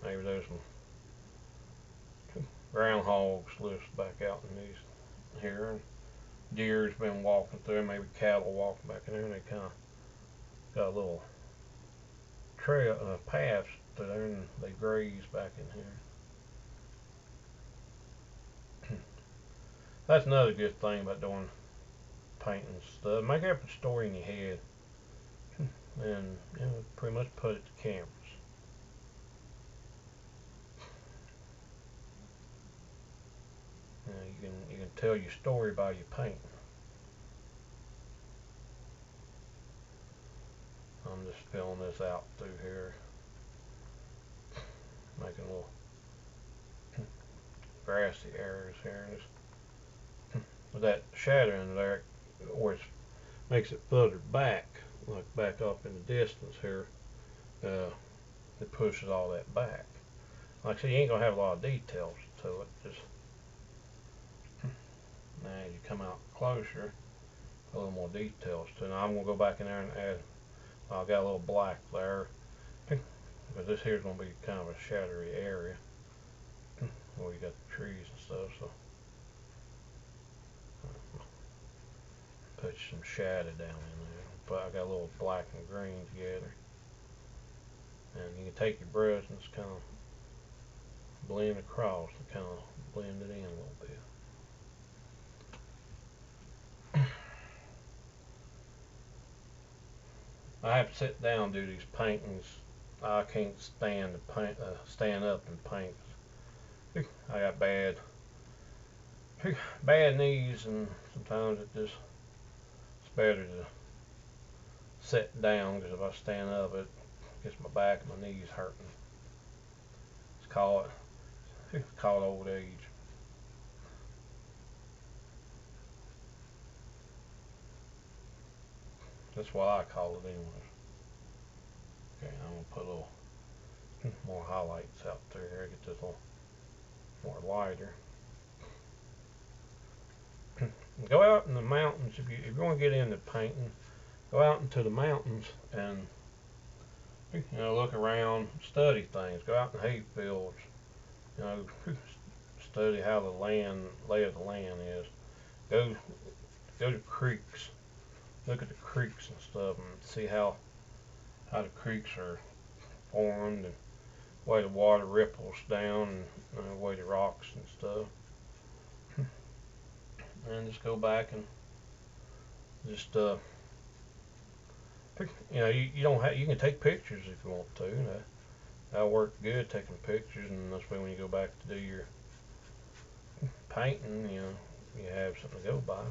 Maybe there's some groundhogs lives back out in these here, and deer's been walking through, maybe cattle walking back in there, and they kind of got a little trail, paths through there, and they graze back in here. That's another good thing about doing painting stuff. Make up a story in your head, and you know, pretty much put it to canvas. You can tell your story by your painting. I'm just filling this out through here, making little grassy areas here, and just with that shadow in there, where it makes it further back, like back up in the distance here. It pushes all that back. Like I said, you ain't gonna have a lot of details to it. Just now you come out closer, a little more details to it. Now I'm gonna go back in there and add. I've got a little black there, because this here's gonna be kind of a shadowy area where you got the trees and stuff. So put some shadow down in there. But I got a little black and green together, and you can take your brush and just kind of blend across and kind of blend it in a little bit. I have to sit down and do these paintings. I can't stand to paint, stand up and paint. I got bad knees, and sometimes it's better to sit down, because if I stand up, it gets my back and my knees hurting. It's called old age. That's what I call it anyway. Okay, I'm gonna put a little more highlights out through here, get this a little more lighter. Go out in the mountains if you want to get into painting. Go out into the mountains and look around, study things. Go out in the hay fields. Study how the lay of the land is. Go to creeks. Look at the creeks and stuff, and see how the creeks are formed, and the way the water ripples down, and the way the rocks and stuff. And just go back and just you don't have, you can take pictures if you want to. That'll work good, taking pictures, and that's way when you go back to do your painting, you have something to go by.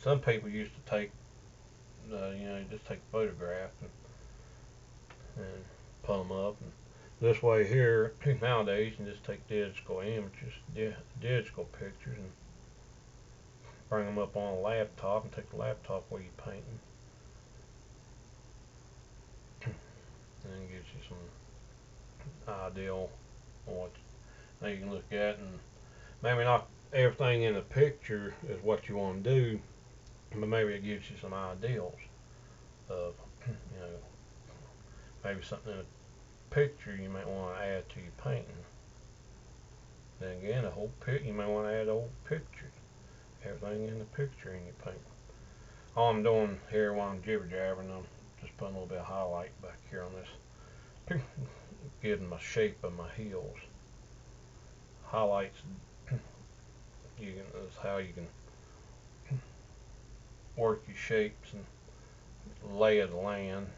some people used to take, just take a photograph and pull them up. And this way here, nowadays, you can just take digital images, digital pictures, and bring them up on a laptop and take the laptop while you're painting. And then gives you some idea on what you can look at, and maybe not everything in the picture is what you want to do, but maybe it gives you some ideals of, maybe something in a picture you might want to add to your painting. Then again, you may want to add a whole picture, everything in the picture in your painting. All I'm doing here while I'm jibber jabbering, I'm just putting a little bit of highlight back here on this, giving my shape of my heels. Highlights, is how you can work your shapes and lay of the land.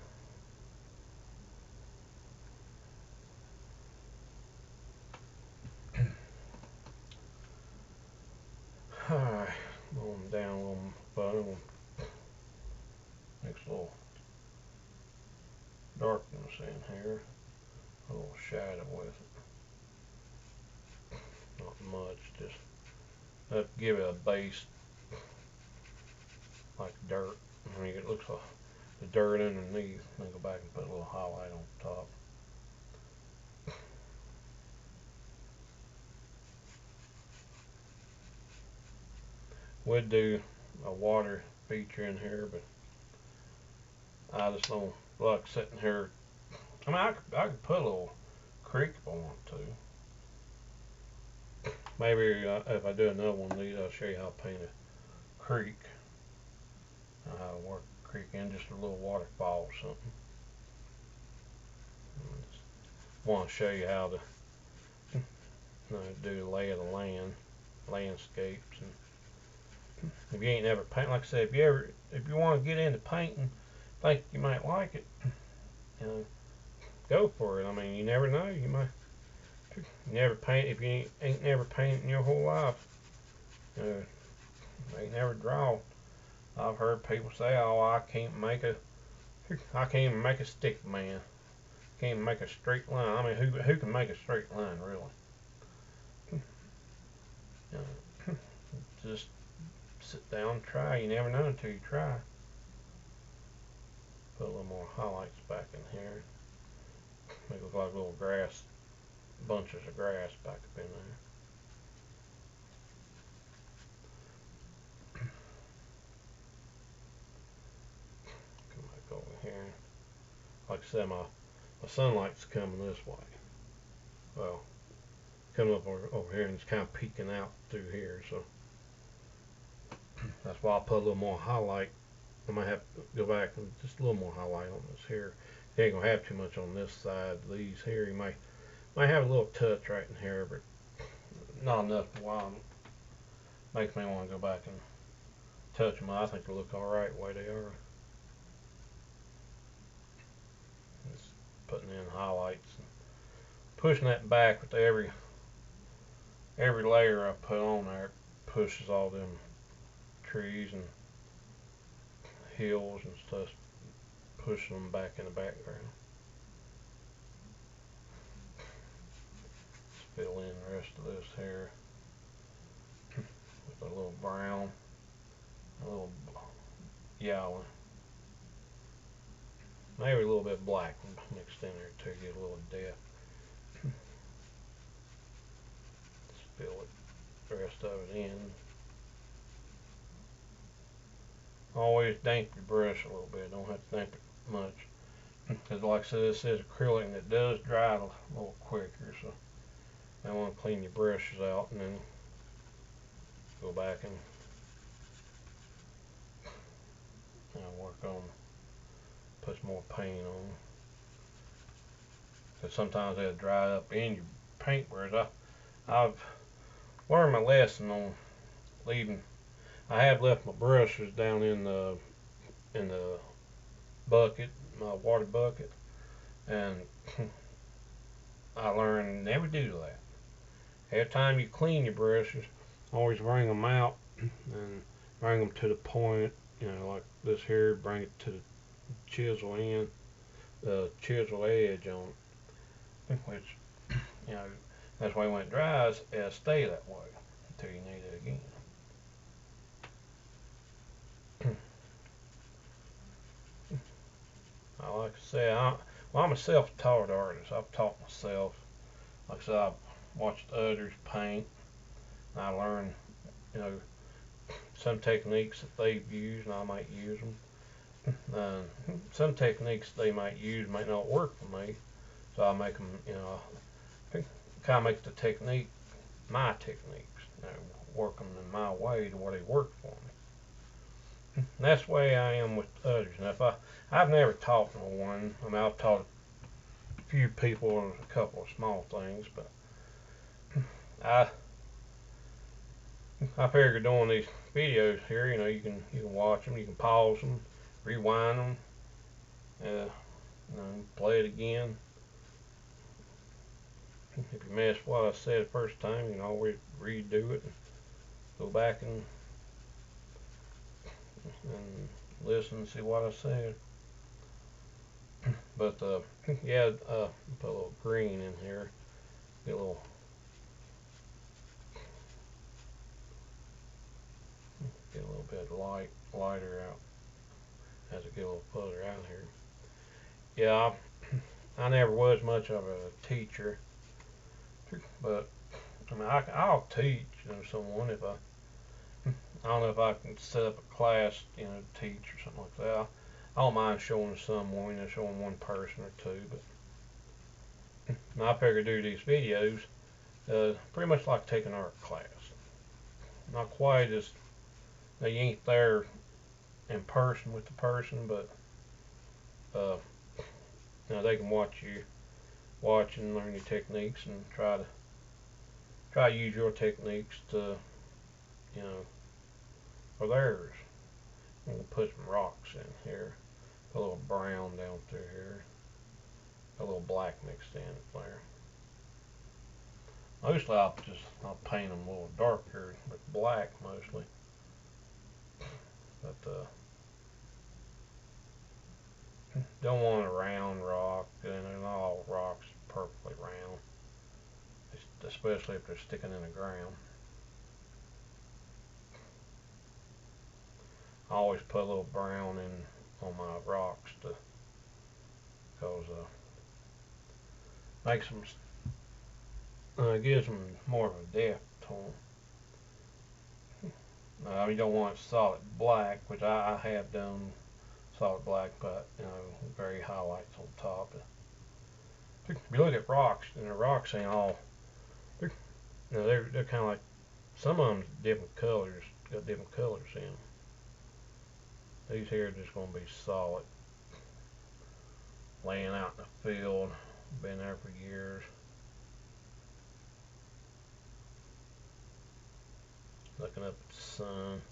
Alright, going down a little bottom, mix a little darkness in here, a little shadow with it. Not much, just give it a base like dirt. I mean, it looks like the dirt underneath, then go back and put a little highlight on top. Would do a water feature in here, but I just don't like sitting here. I mean, I could put a little creek if I want to. Maybe if I do another one of these, I'll show you how to paint a creek, how to work a creek in, just a little waterfall or something. Just want to show you how to do the lay of the land, landscapes, and if you ain't never painted, like I said, if you want to get into painting, think you might like it, go for it. I mean, you never know. You might never paint if you ain't never painted in your whole life. Ain't never draw. I've heard people say, "Oh, I can't even make a stick man. Can't even make a straight line." I mean, who can make a straight line really? Just sit down and try. You never know until you try. Put a little more highlights back in here. Make it look like little grass, bunches of grass back up in there. Come back over here. Like I said, my sunlight's coming this way. Well, coming up over here, and it's kind of peeking out through here, so that's why I put a little more highlight. I might have to go back and just a little more highlight on this here. You ain't gonna have too much on this side. These here, you might have a little touch right in here, but not enough to why makes me want to go back and touch them. I think they look all right the way they are. Just putting in highlights and pushing that back with every layer I put on there, pushes all them trees and hills and stuff, pushing them back in the background. Just fill in the rest of this here with a little brown, a little yellow, maybe a little bit black mixed in there to get a little depth. Just fill it, the rest of it in. Always damp your brush a little bit. Don't have to damp it much, because like I said, this is acrylic and it does dry a little quicker. So I want to clean your brushes out and then go back and work on, put some more paint on. Because sometimes they'll dry up in your paintbrush. I've learned my lesson on leaving. I have left my brushes down in the bucket, my water bucket, and I learned never do that. Every time you clean your brushes, always wring them out and bring them to the point, like this here, bring it to the chisel end, the chisel edge on it, which, you know, that's why when it dries, it'll stay that way until you need it again. Like I said, I'm a self-taught artist. I've taught myself. Like I said, I've watched others paint, and I learned, you know, some techniques that they've used, and I might use them. Some techniques they might use might not work for me, so I make them, kind of make the technique my techniques, work them in my way to where they work for me. And that's the way I am with others. And I've never taught no one. I mean, I've taught a few people a couple of small things, but I I figure doing these videos here, you can watch them, you can pause them, rewind them, play it again. If you miss what I said the first time, you can always redo it and go back and listen and see what I said. But yeah, put a little green in here, get a little bit lighter out as it get a little further out here. Yeah, I never was much of a teacher, but I mean I'll teach someone if I don't know if I can set up a class, teach or something like that. I don't mind showing someone, showing one person or two, but I figure do these videos pretty much like taking art class. Not quite as you ain't there in person with the person, but they can watch and learn your techniques and try to use your techniques to you know for theirs. I'm gonna put some rocks in here, a little brown down through here, a little black mixed in there. Mostly I'll paint them a little darker with black mostly, but don't want a round rock, and not all rocks perfectly round, especially if they're sticking in the ground. I always put a little brown in on my rocks because makes them gives them more of a depth to them. You don't want solid black, which I have done solid black, but very highlights on top. If you look at rocks, and the rocks ain't all they're kind of like some of them different colors, got different colors in them. These here are just going to be solid, laying out in the field, been there for years. Looking up at the sun.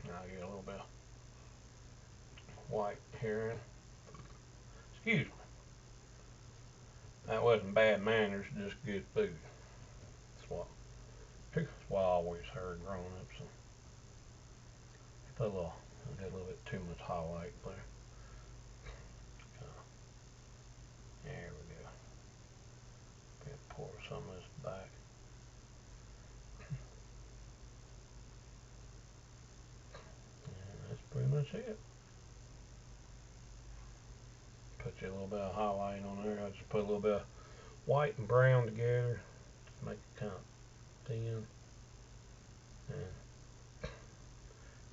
Now I get a little bit of white here. Excuse me. That wasn't bad manners, just good food. That's what I always heard growing up. So I got a little bit too much highlight there. There we go. Pour some of this back. And that's pretty much it. Put you a little bit of highlight on there. I just put a little bit of white and brown together to make it kind of thin. And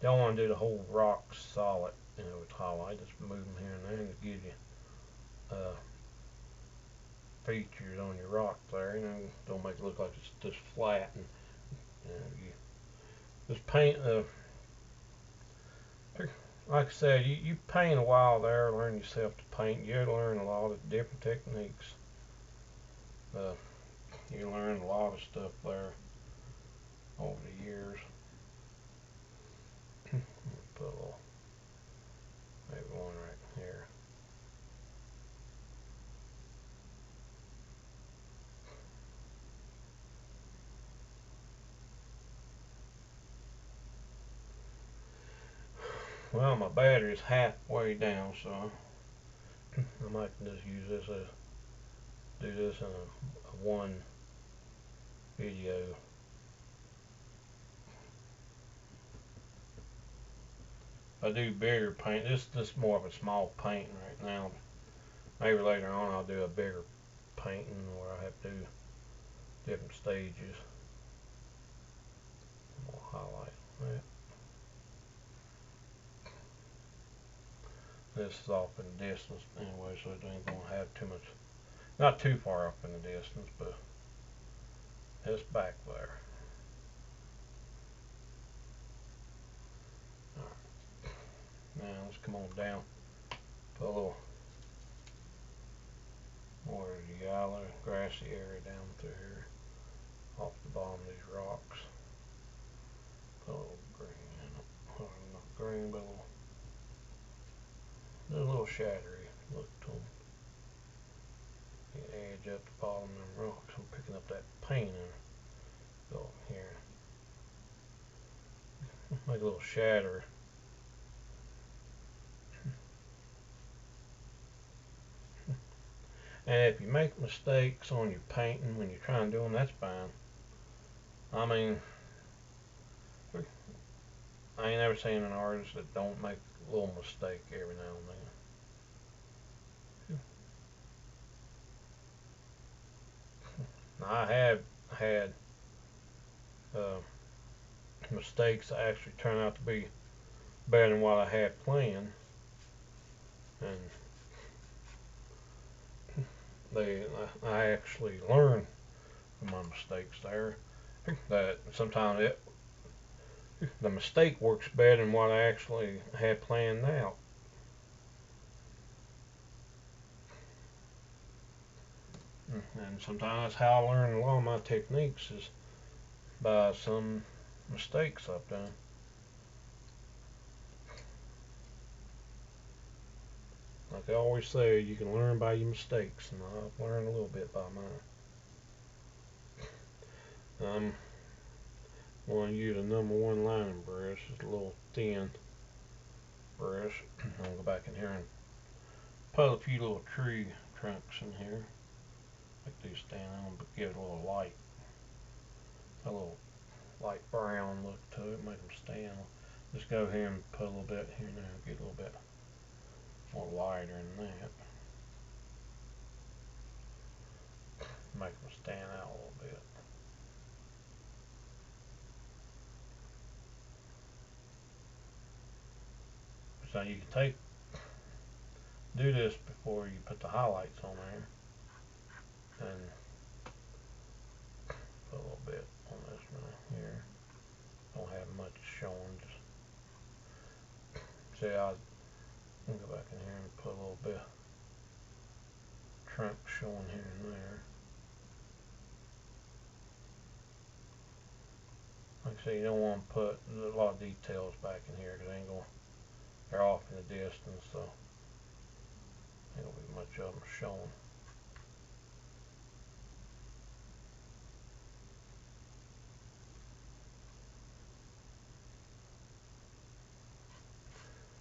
don't want to do the whole rock solid, with highlight. Just move them here and there to give you features on your rock there. Don't make it look like it's just flat. And you just paint. Like I said, you paint a while there, learn yourself to paint. You learn a lot of different techniques. You learn a lot of stuff there over the years. Put a little, maybe one right here. Well, my battery's halfway down, so I might just use this as do this in a one video. If I do bigger paint, this is more of a small painting right now. Maybe later on I'll do a bigger painting where I have to do different stages. I'll highlight that. This is off in the distance anyway, so it ain't gonna have too much, not too far off in the distance, but it's back there. Alright, now let's come on down, put a little more of the yellow grassy area down through here, off the bottom of these rocks. Put a little green in it, or not green, but a little shadowy look to them. The edge up the bottom of them rocks. I'm picking up that paint and go here. Make a little shadow. And if you make mistakes on your painting when you're trying to do them, that's fine. I mean, I ain't never seen an artist that don't make a little mistake every now and then. Now, I have had mistakes that actually turn out to be better than what I had planned, and I actually learned from my mistakes there. That sometimes the mistake works better than what I actually had planned out. And sometimes that's how I learn a lot of my techniques, is by some mistakes I've done. Like I always say, you can learn by your mistakes, and I've learned a little bit by mine. I'm going to use a #1 lining brush. It's a little thin brush. I'll go back in here and put a few little tree trunks in here. Make these stand on, but give it a little light. A little light brown look to it, make them stand. Just go here and put a little bit here and there, get a little bit more lighter than that. Make them stand out a little bit. So you can do this before you put the highlights on there, and put a little bit on this right here. Don't have much showing. Just see, I'll go back in here and put a little bit of trunk showing here and there. Like I say, you don't want to put a lot of details back in here because they're off in the distance, so ain't gonna be much of them showing.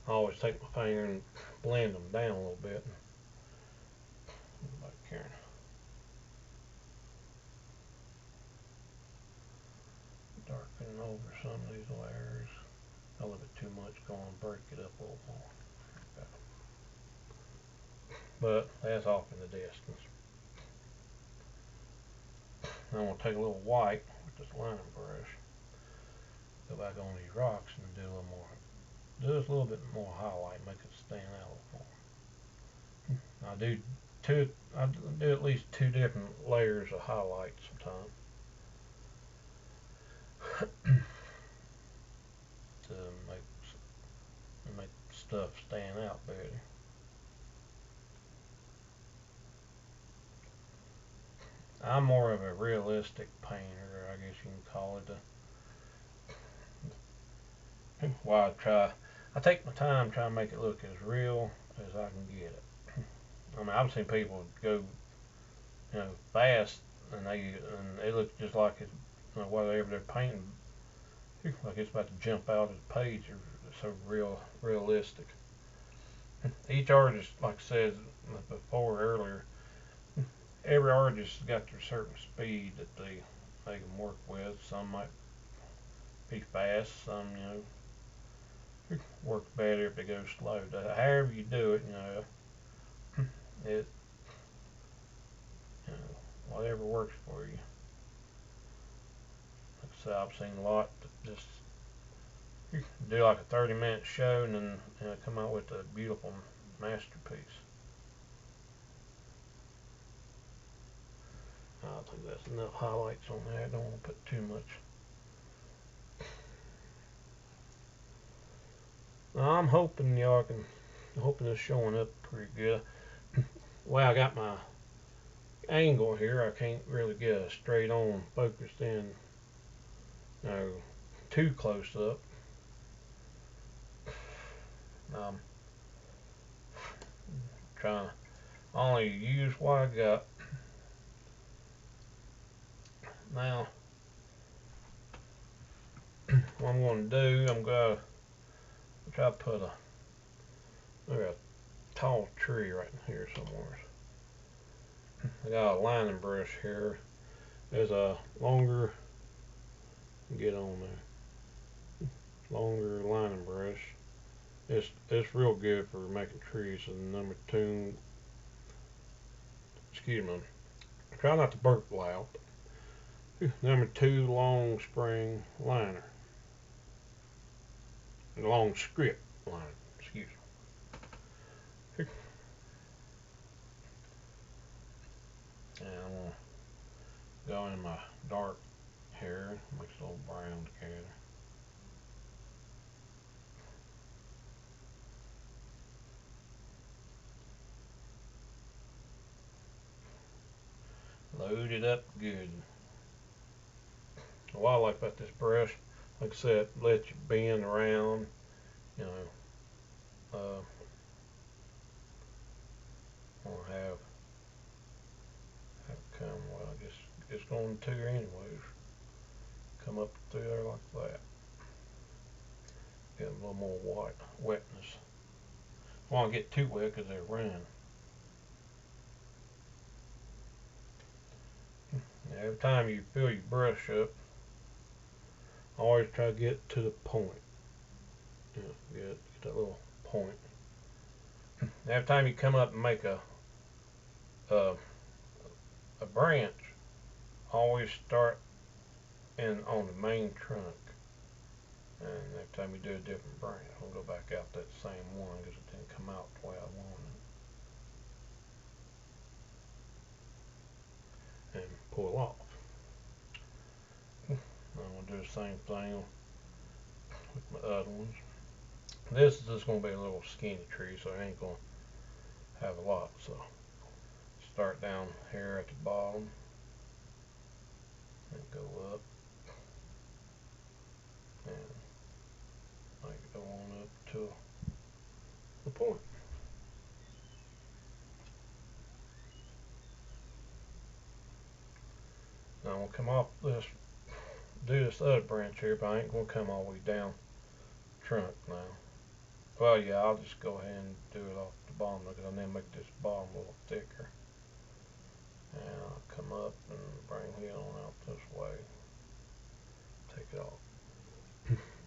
I always take my finger and blend them down a little bit. Back here. Darken over some of these layers. A little bit too much, going to break it up a little more. Okay. But that's off in the distance. Now I'm going to take a little white with this lining brush, go back on these rocks and do a little more, just a little bit more highlight, make it stand out a little more. I do at least 2 different layers of highlight sometimes. To make stuff stand out better. I'm more of a realistic painter, I guess you can call it. While I take my time trying to make it look as real as I can get it. I mean, I've seen people go, fast, and they look just like it's, whatever they're painting, like it's about to jump out of the page. so realistic. Each artist, like I said before earlier, every artist has got their certain speed that they can work with. Some might be fast, some work better if they go slow. However you do it, it whatever works for you. Like I said, I've seen a lot that just do like a 30-minute show and then come out with a beautiful masterpiece. I think that's enough highlights on there. I don't want to put too much. Now, I'm hoping y'all can. I'm hoping it's showing up pretty good. Well, I got my angle here. I can't really get a straight on focused in. No, too close up. I'm trying to only use what I got. Now, what I'm going to do, I'm going to try to put a tall tree right here somewhere. I got a lining brush here. There's a longer, get on there, longer lining brush. It's real good for making trees. And number 2, excuse me, try not to burp loud. Number 2 long spring liner. Long script liner, excuse me. And I'm going to go in my dark hair, mix a little brown together. Load it up good. What I like about this brush, like I said, it lets you bend around, you know. I'll have come, well, I guess it's going to anyways. Come up through there like that. Get a little more wetness. I don't want to get too wet because they run. Every time you fill your brush up, always try to get to the point. Get that little point. Every time you come up and make a branch, always start on the main trunk. And every time you do a different branch, I'll go back out that same one because it didn't come out the way I wanted. And pull off. I'm going to do the same thing with my other ones. This is just going to be a little skinny tree, so I ain't going to have a lot. So start down here at the bottom and go up and like go on up to the point. Now I'm going to come off this, do this other branch here, but I ain't going to come all the way down the trunk now. Well, yeah, I'll just go ahead and do it off the bottom because I need to make this bottom a little thicker. And I'll come up and bring it on out this way. Take it off.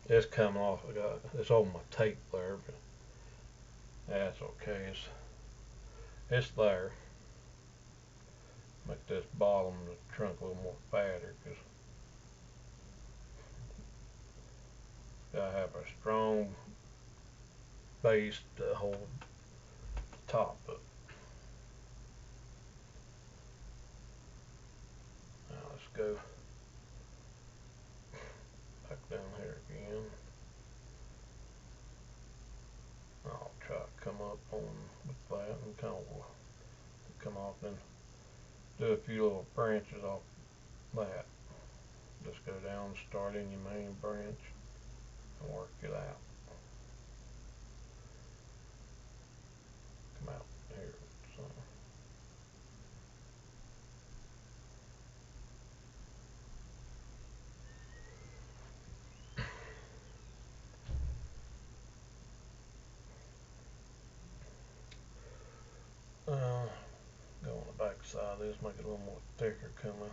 It's coming off. It's on my tape there, but that's okay. It's there. Make this bottom of the trunk a little more fatter because gotta have a strong base to hold the top up. Now let's go back down here again. I'll try to come up on with that and kind of come off and do a few little branches off that. Just go down, start in your main branch and work it out. Come out here. So. side of this, make it a little more thicker coming.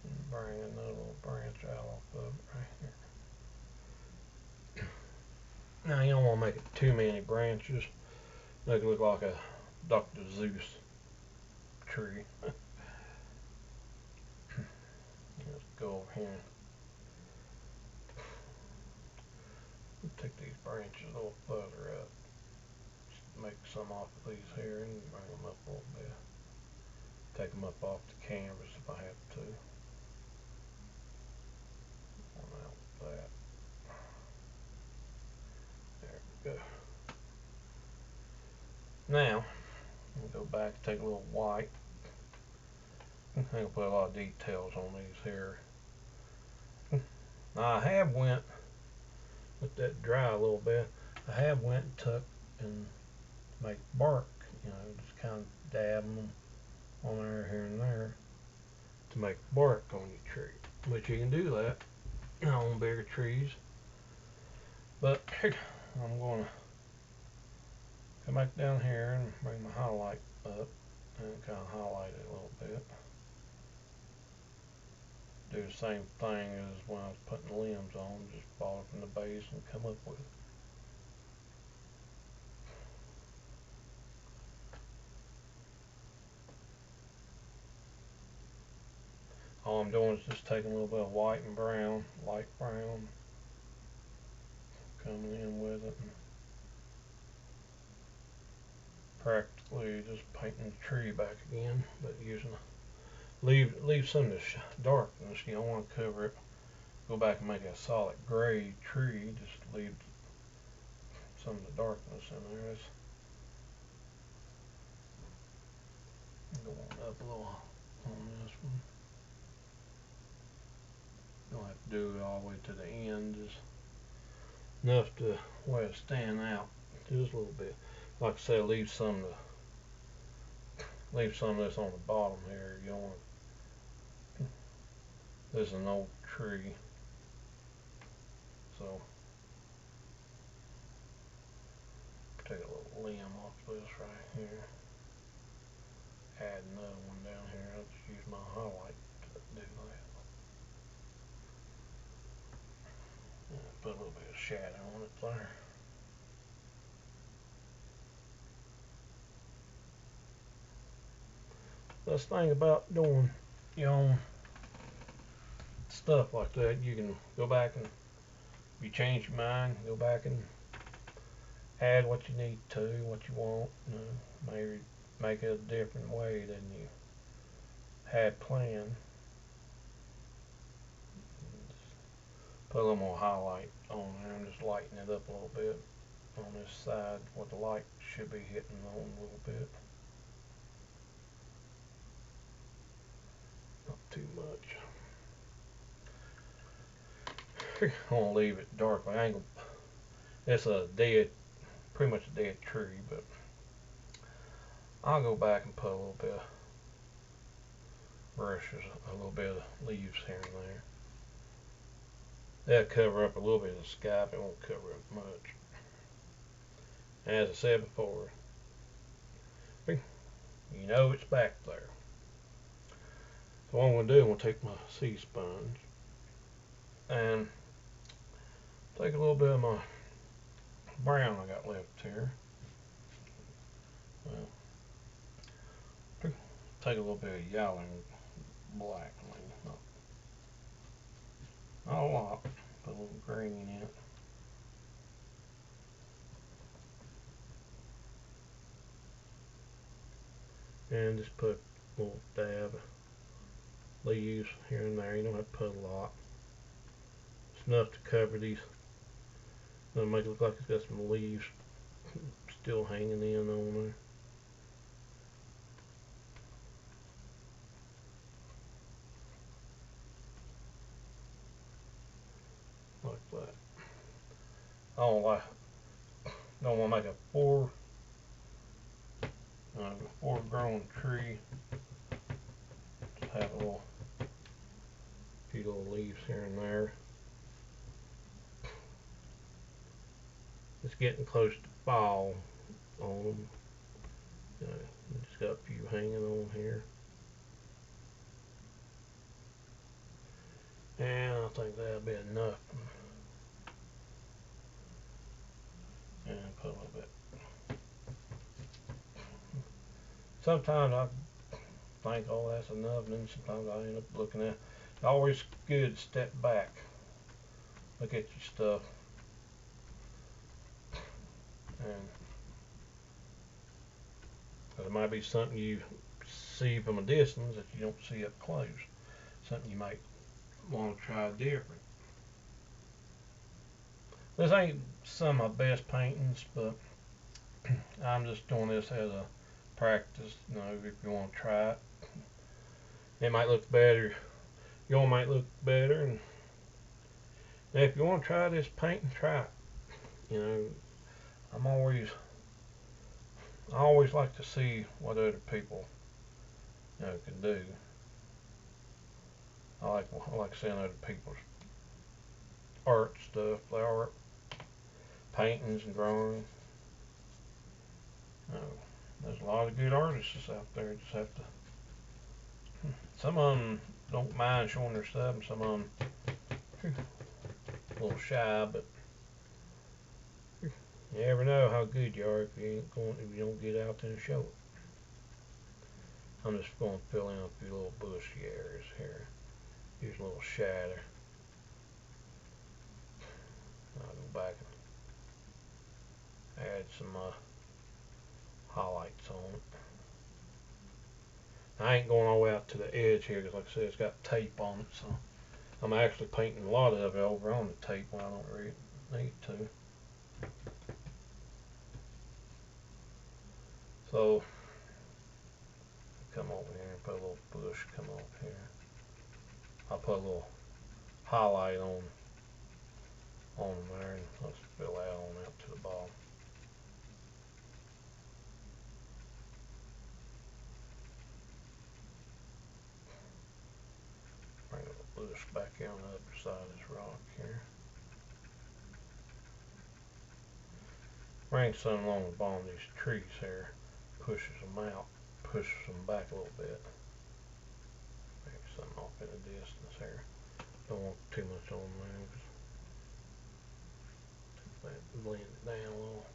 And bring another little branch out off of it right here. Now you don't want to make it too many branches. Make it look like a Dr. Seuss tree. Let's go over here and take these branches a little further up. Just make some off of these here and bring them up a little bit. Take them up off the canvas if I have to. One out with that. There we go. Now, we'll go back and take a little white. I'm going to put a lot of details on these here. Now I have went, let that dry a little bit, I have went and took and make bark, just kind of dabbing them on there, here and there to make bark on your tree. But you can do that on bigger trees. But I'm going to come back down here and bring my highlight up and kind of highlight it a little bit. Do the same thing as when I was putting the limbs on, just follow from the base and come up with it. All I'm doing is just taking a little bit of white and brown, light brown, coming in with it, and practically just painting the tree back again, but using leave some of the darkness. You don't want to cover it. Go back and make a solid gray tree. Just leave some of the darkness in there. Go on up a little on this one. You don't have to do it all the way to the end. Just enough to where it stand out just a little bit. Like I say, leave some of this on the bottom here. You don't want. This is an old tree, so take a little limb off this right here. Add another one down here. I'll just use my highlight to do that. Put a little bit of shadow on it there. Best thing about doing your own stuff like that, you can go back and if you change your mind, go back and add what you need to, what you want, maybe make it a different way than you had planned. Put a little more highlight on there. I'm just lighting it up a little bit on this side where the light should be hitting on a little bit. Not too much. I'm gonna leave it dark. It's a pretty much a dead tree, but I'll go back and put a little bit of brushes, a little bit of leaves here and there. That'll cover up a little bit of the sky, but it won't cover up much. As I said before, you know it's back there. So what I'm going to do, I'm going to take my sea sponge and take a little bit of my brown I got left here. Take a little bit of yellow and black. Not a lot, put a little green in it. And just put a little dab of leaves here and there. You don't have to put a lot. It's enough to cover these. It'll make it look like it's got some leaves still hanging in on there. Like that. I don't want to make a four-grown tree. Just have a few little leaves here and there. It's getting close to fall on them. Just got a few hanging on here. think that'll be enough. And put a little bit. Sometimes I think, oh, that's enough, and then sometimes I end up looking at it. It's always good to step back, look at your stuff, and there might be something you see from a distance that you don't see up close, something you might want to try different. This ain't some of my best paintings, but I'm just doing this as a practice. You know, if you want to try it, it might look better. Yours might look better, and if you want to try this painting, try it. You know, I always like to see what other people, you know, can do. I like seeing other people's art stuff, their art, paintings and drawings. You know, there's a lot of good artists out there. Just have to. Some of them don't mind showing their stuff, and some of them a little shy, but you never know how good you are if you don't get out there and show it. I'm just going to fill in a few little bushy areas here. Use a little shadow. I'll go back and add some highlights on it. I ain't going all the way out to the edge here because, like I said, it's got tape on it, so I'm actually painting a lot of it over on the tape when I don't really need to. So come over here and put a little bush come over here. I'll put a little highlight on there, and let's fill that on out to the bottom. Bring a little bush back here on the other side of this rock here. Bring some along the bottom of these trees here, pushes them out, pushes them back a little bit. Maybe something off in the distance here. Don't want too much on there. Blend it down a little.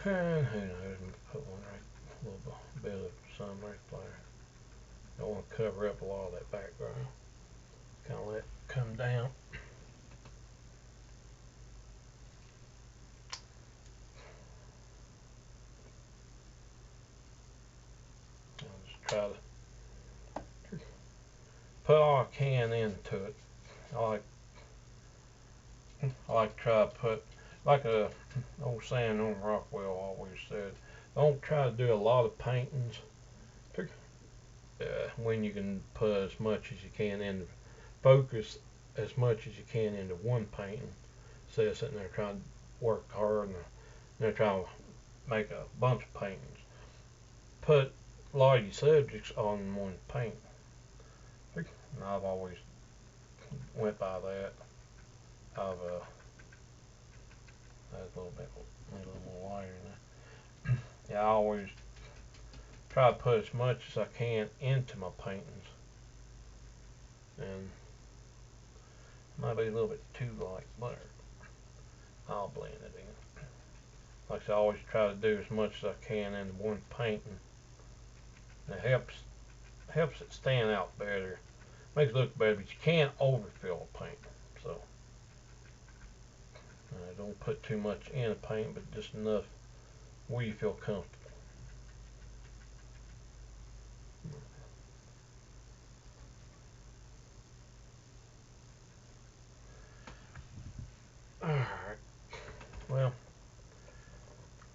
And who knows, put one right, a little bit of sun right there. Don't want to cover up a lot of that background. Kind of let it come down. I'll just try to put all I can into it. I like to try to put, like a old saying on Rockwell always said, don't try to do a lot of paintings when you can put as much as you can in, focus as much as you can into one painting. Instead of sitting there trying to work hard and they're trying to make a bunch of paintings. Put a lot of your subjects on one paint. And I've always went by that. That's a little more lighter now. Yeah, I always try to put as much as I can into my paintings, and might be a little bit too light, but I'll blend it in. Like I said, I always try to do as much as I can in one painting. And it helps it stand out better, makes it look better, but you can't overfill a paint. So don't put too much in a paint, but just enough where you feel comfortable. Alright, well,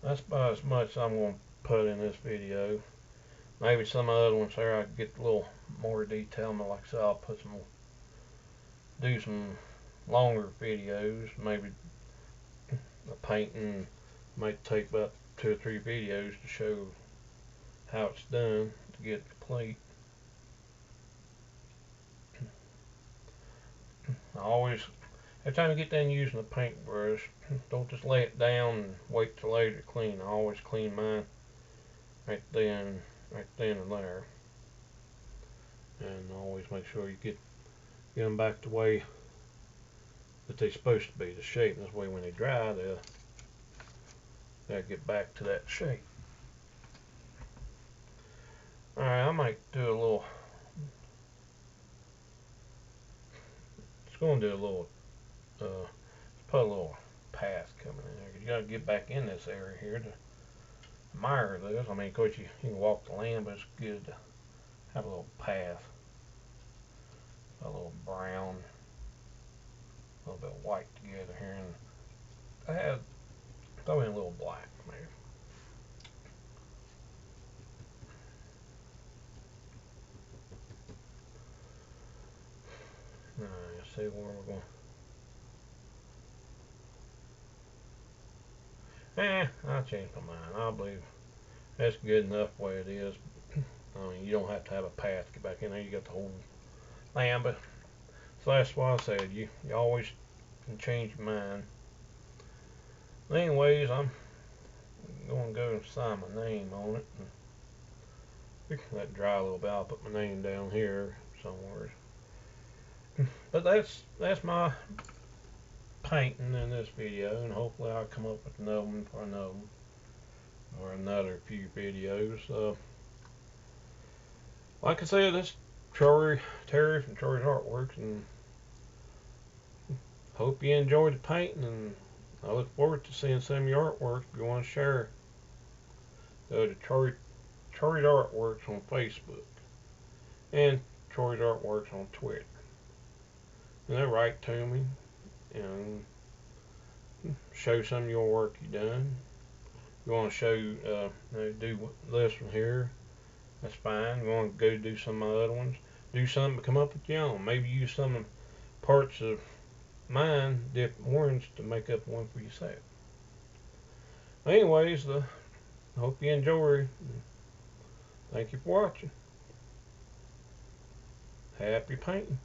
that's about as much I'm going to put in this video. Maybe some other ones there I can get a little more detail. Like I said, I'll do some longer videos. Maybe the painting might take about 2 or 3 videos to show how it's done to get it complete. Every time you get done using a paintbrush, don't just lay it down and wait till later to clean. I always clean mine right then and there. and always make sure you get them back the way that they're supposed to be, the shape. This way when they dry, they'll get back to that shape. Alright, I might do a little, just going to do a little, put a little path coming in there. You got to get back in this area here to admire this. I mean, of course, you can walk the land, but it's good to have a little path. A little brown, a little bit of white together here, and I had throw in a little black maybe. Alright, see where we're going. I'll change my mind. I believe that's good enough the way it is. I mean, you don't have to have a path to get back in there. You got the whole land, but so that's why I said you always can change your mind. Anyways, I'm going to go and sign my name on it. And let it dry a little bit. I'll put my name down here somewhere. But that's my painting in this video, and hopefully I'll come up with another one for another one, or another few videos. Like I said, this Terry from Troy's Artworks, and hope you enjoyed the painting, and I look forward to seeing some of your artwork. If you want to share, go to Troy's Artworks on Facebook and Troy's Artworks on Twitter, and they'll write to me and show some of your work you've done. If you want to show, do this one here, that's fine. If you want to go do some of my other ones, do something to come up with your own. Maybe use some of parts of mine, different ones, to make up one for yourself. Anyways, I hope you enjoy. Thank you for watching. Happy painting.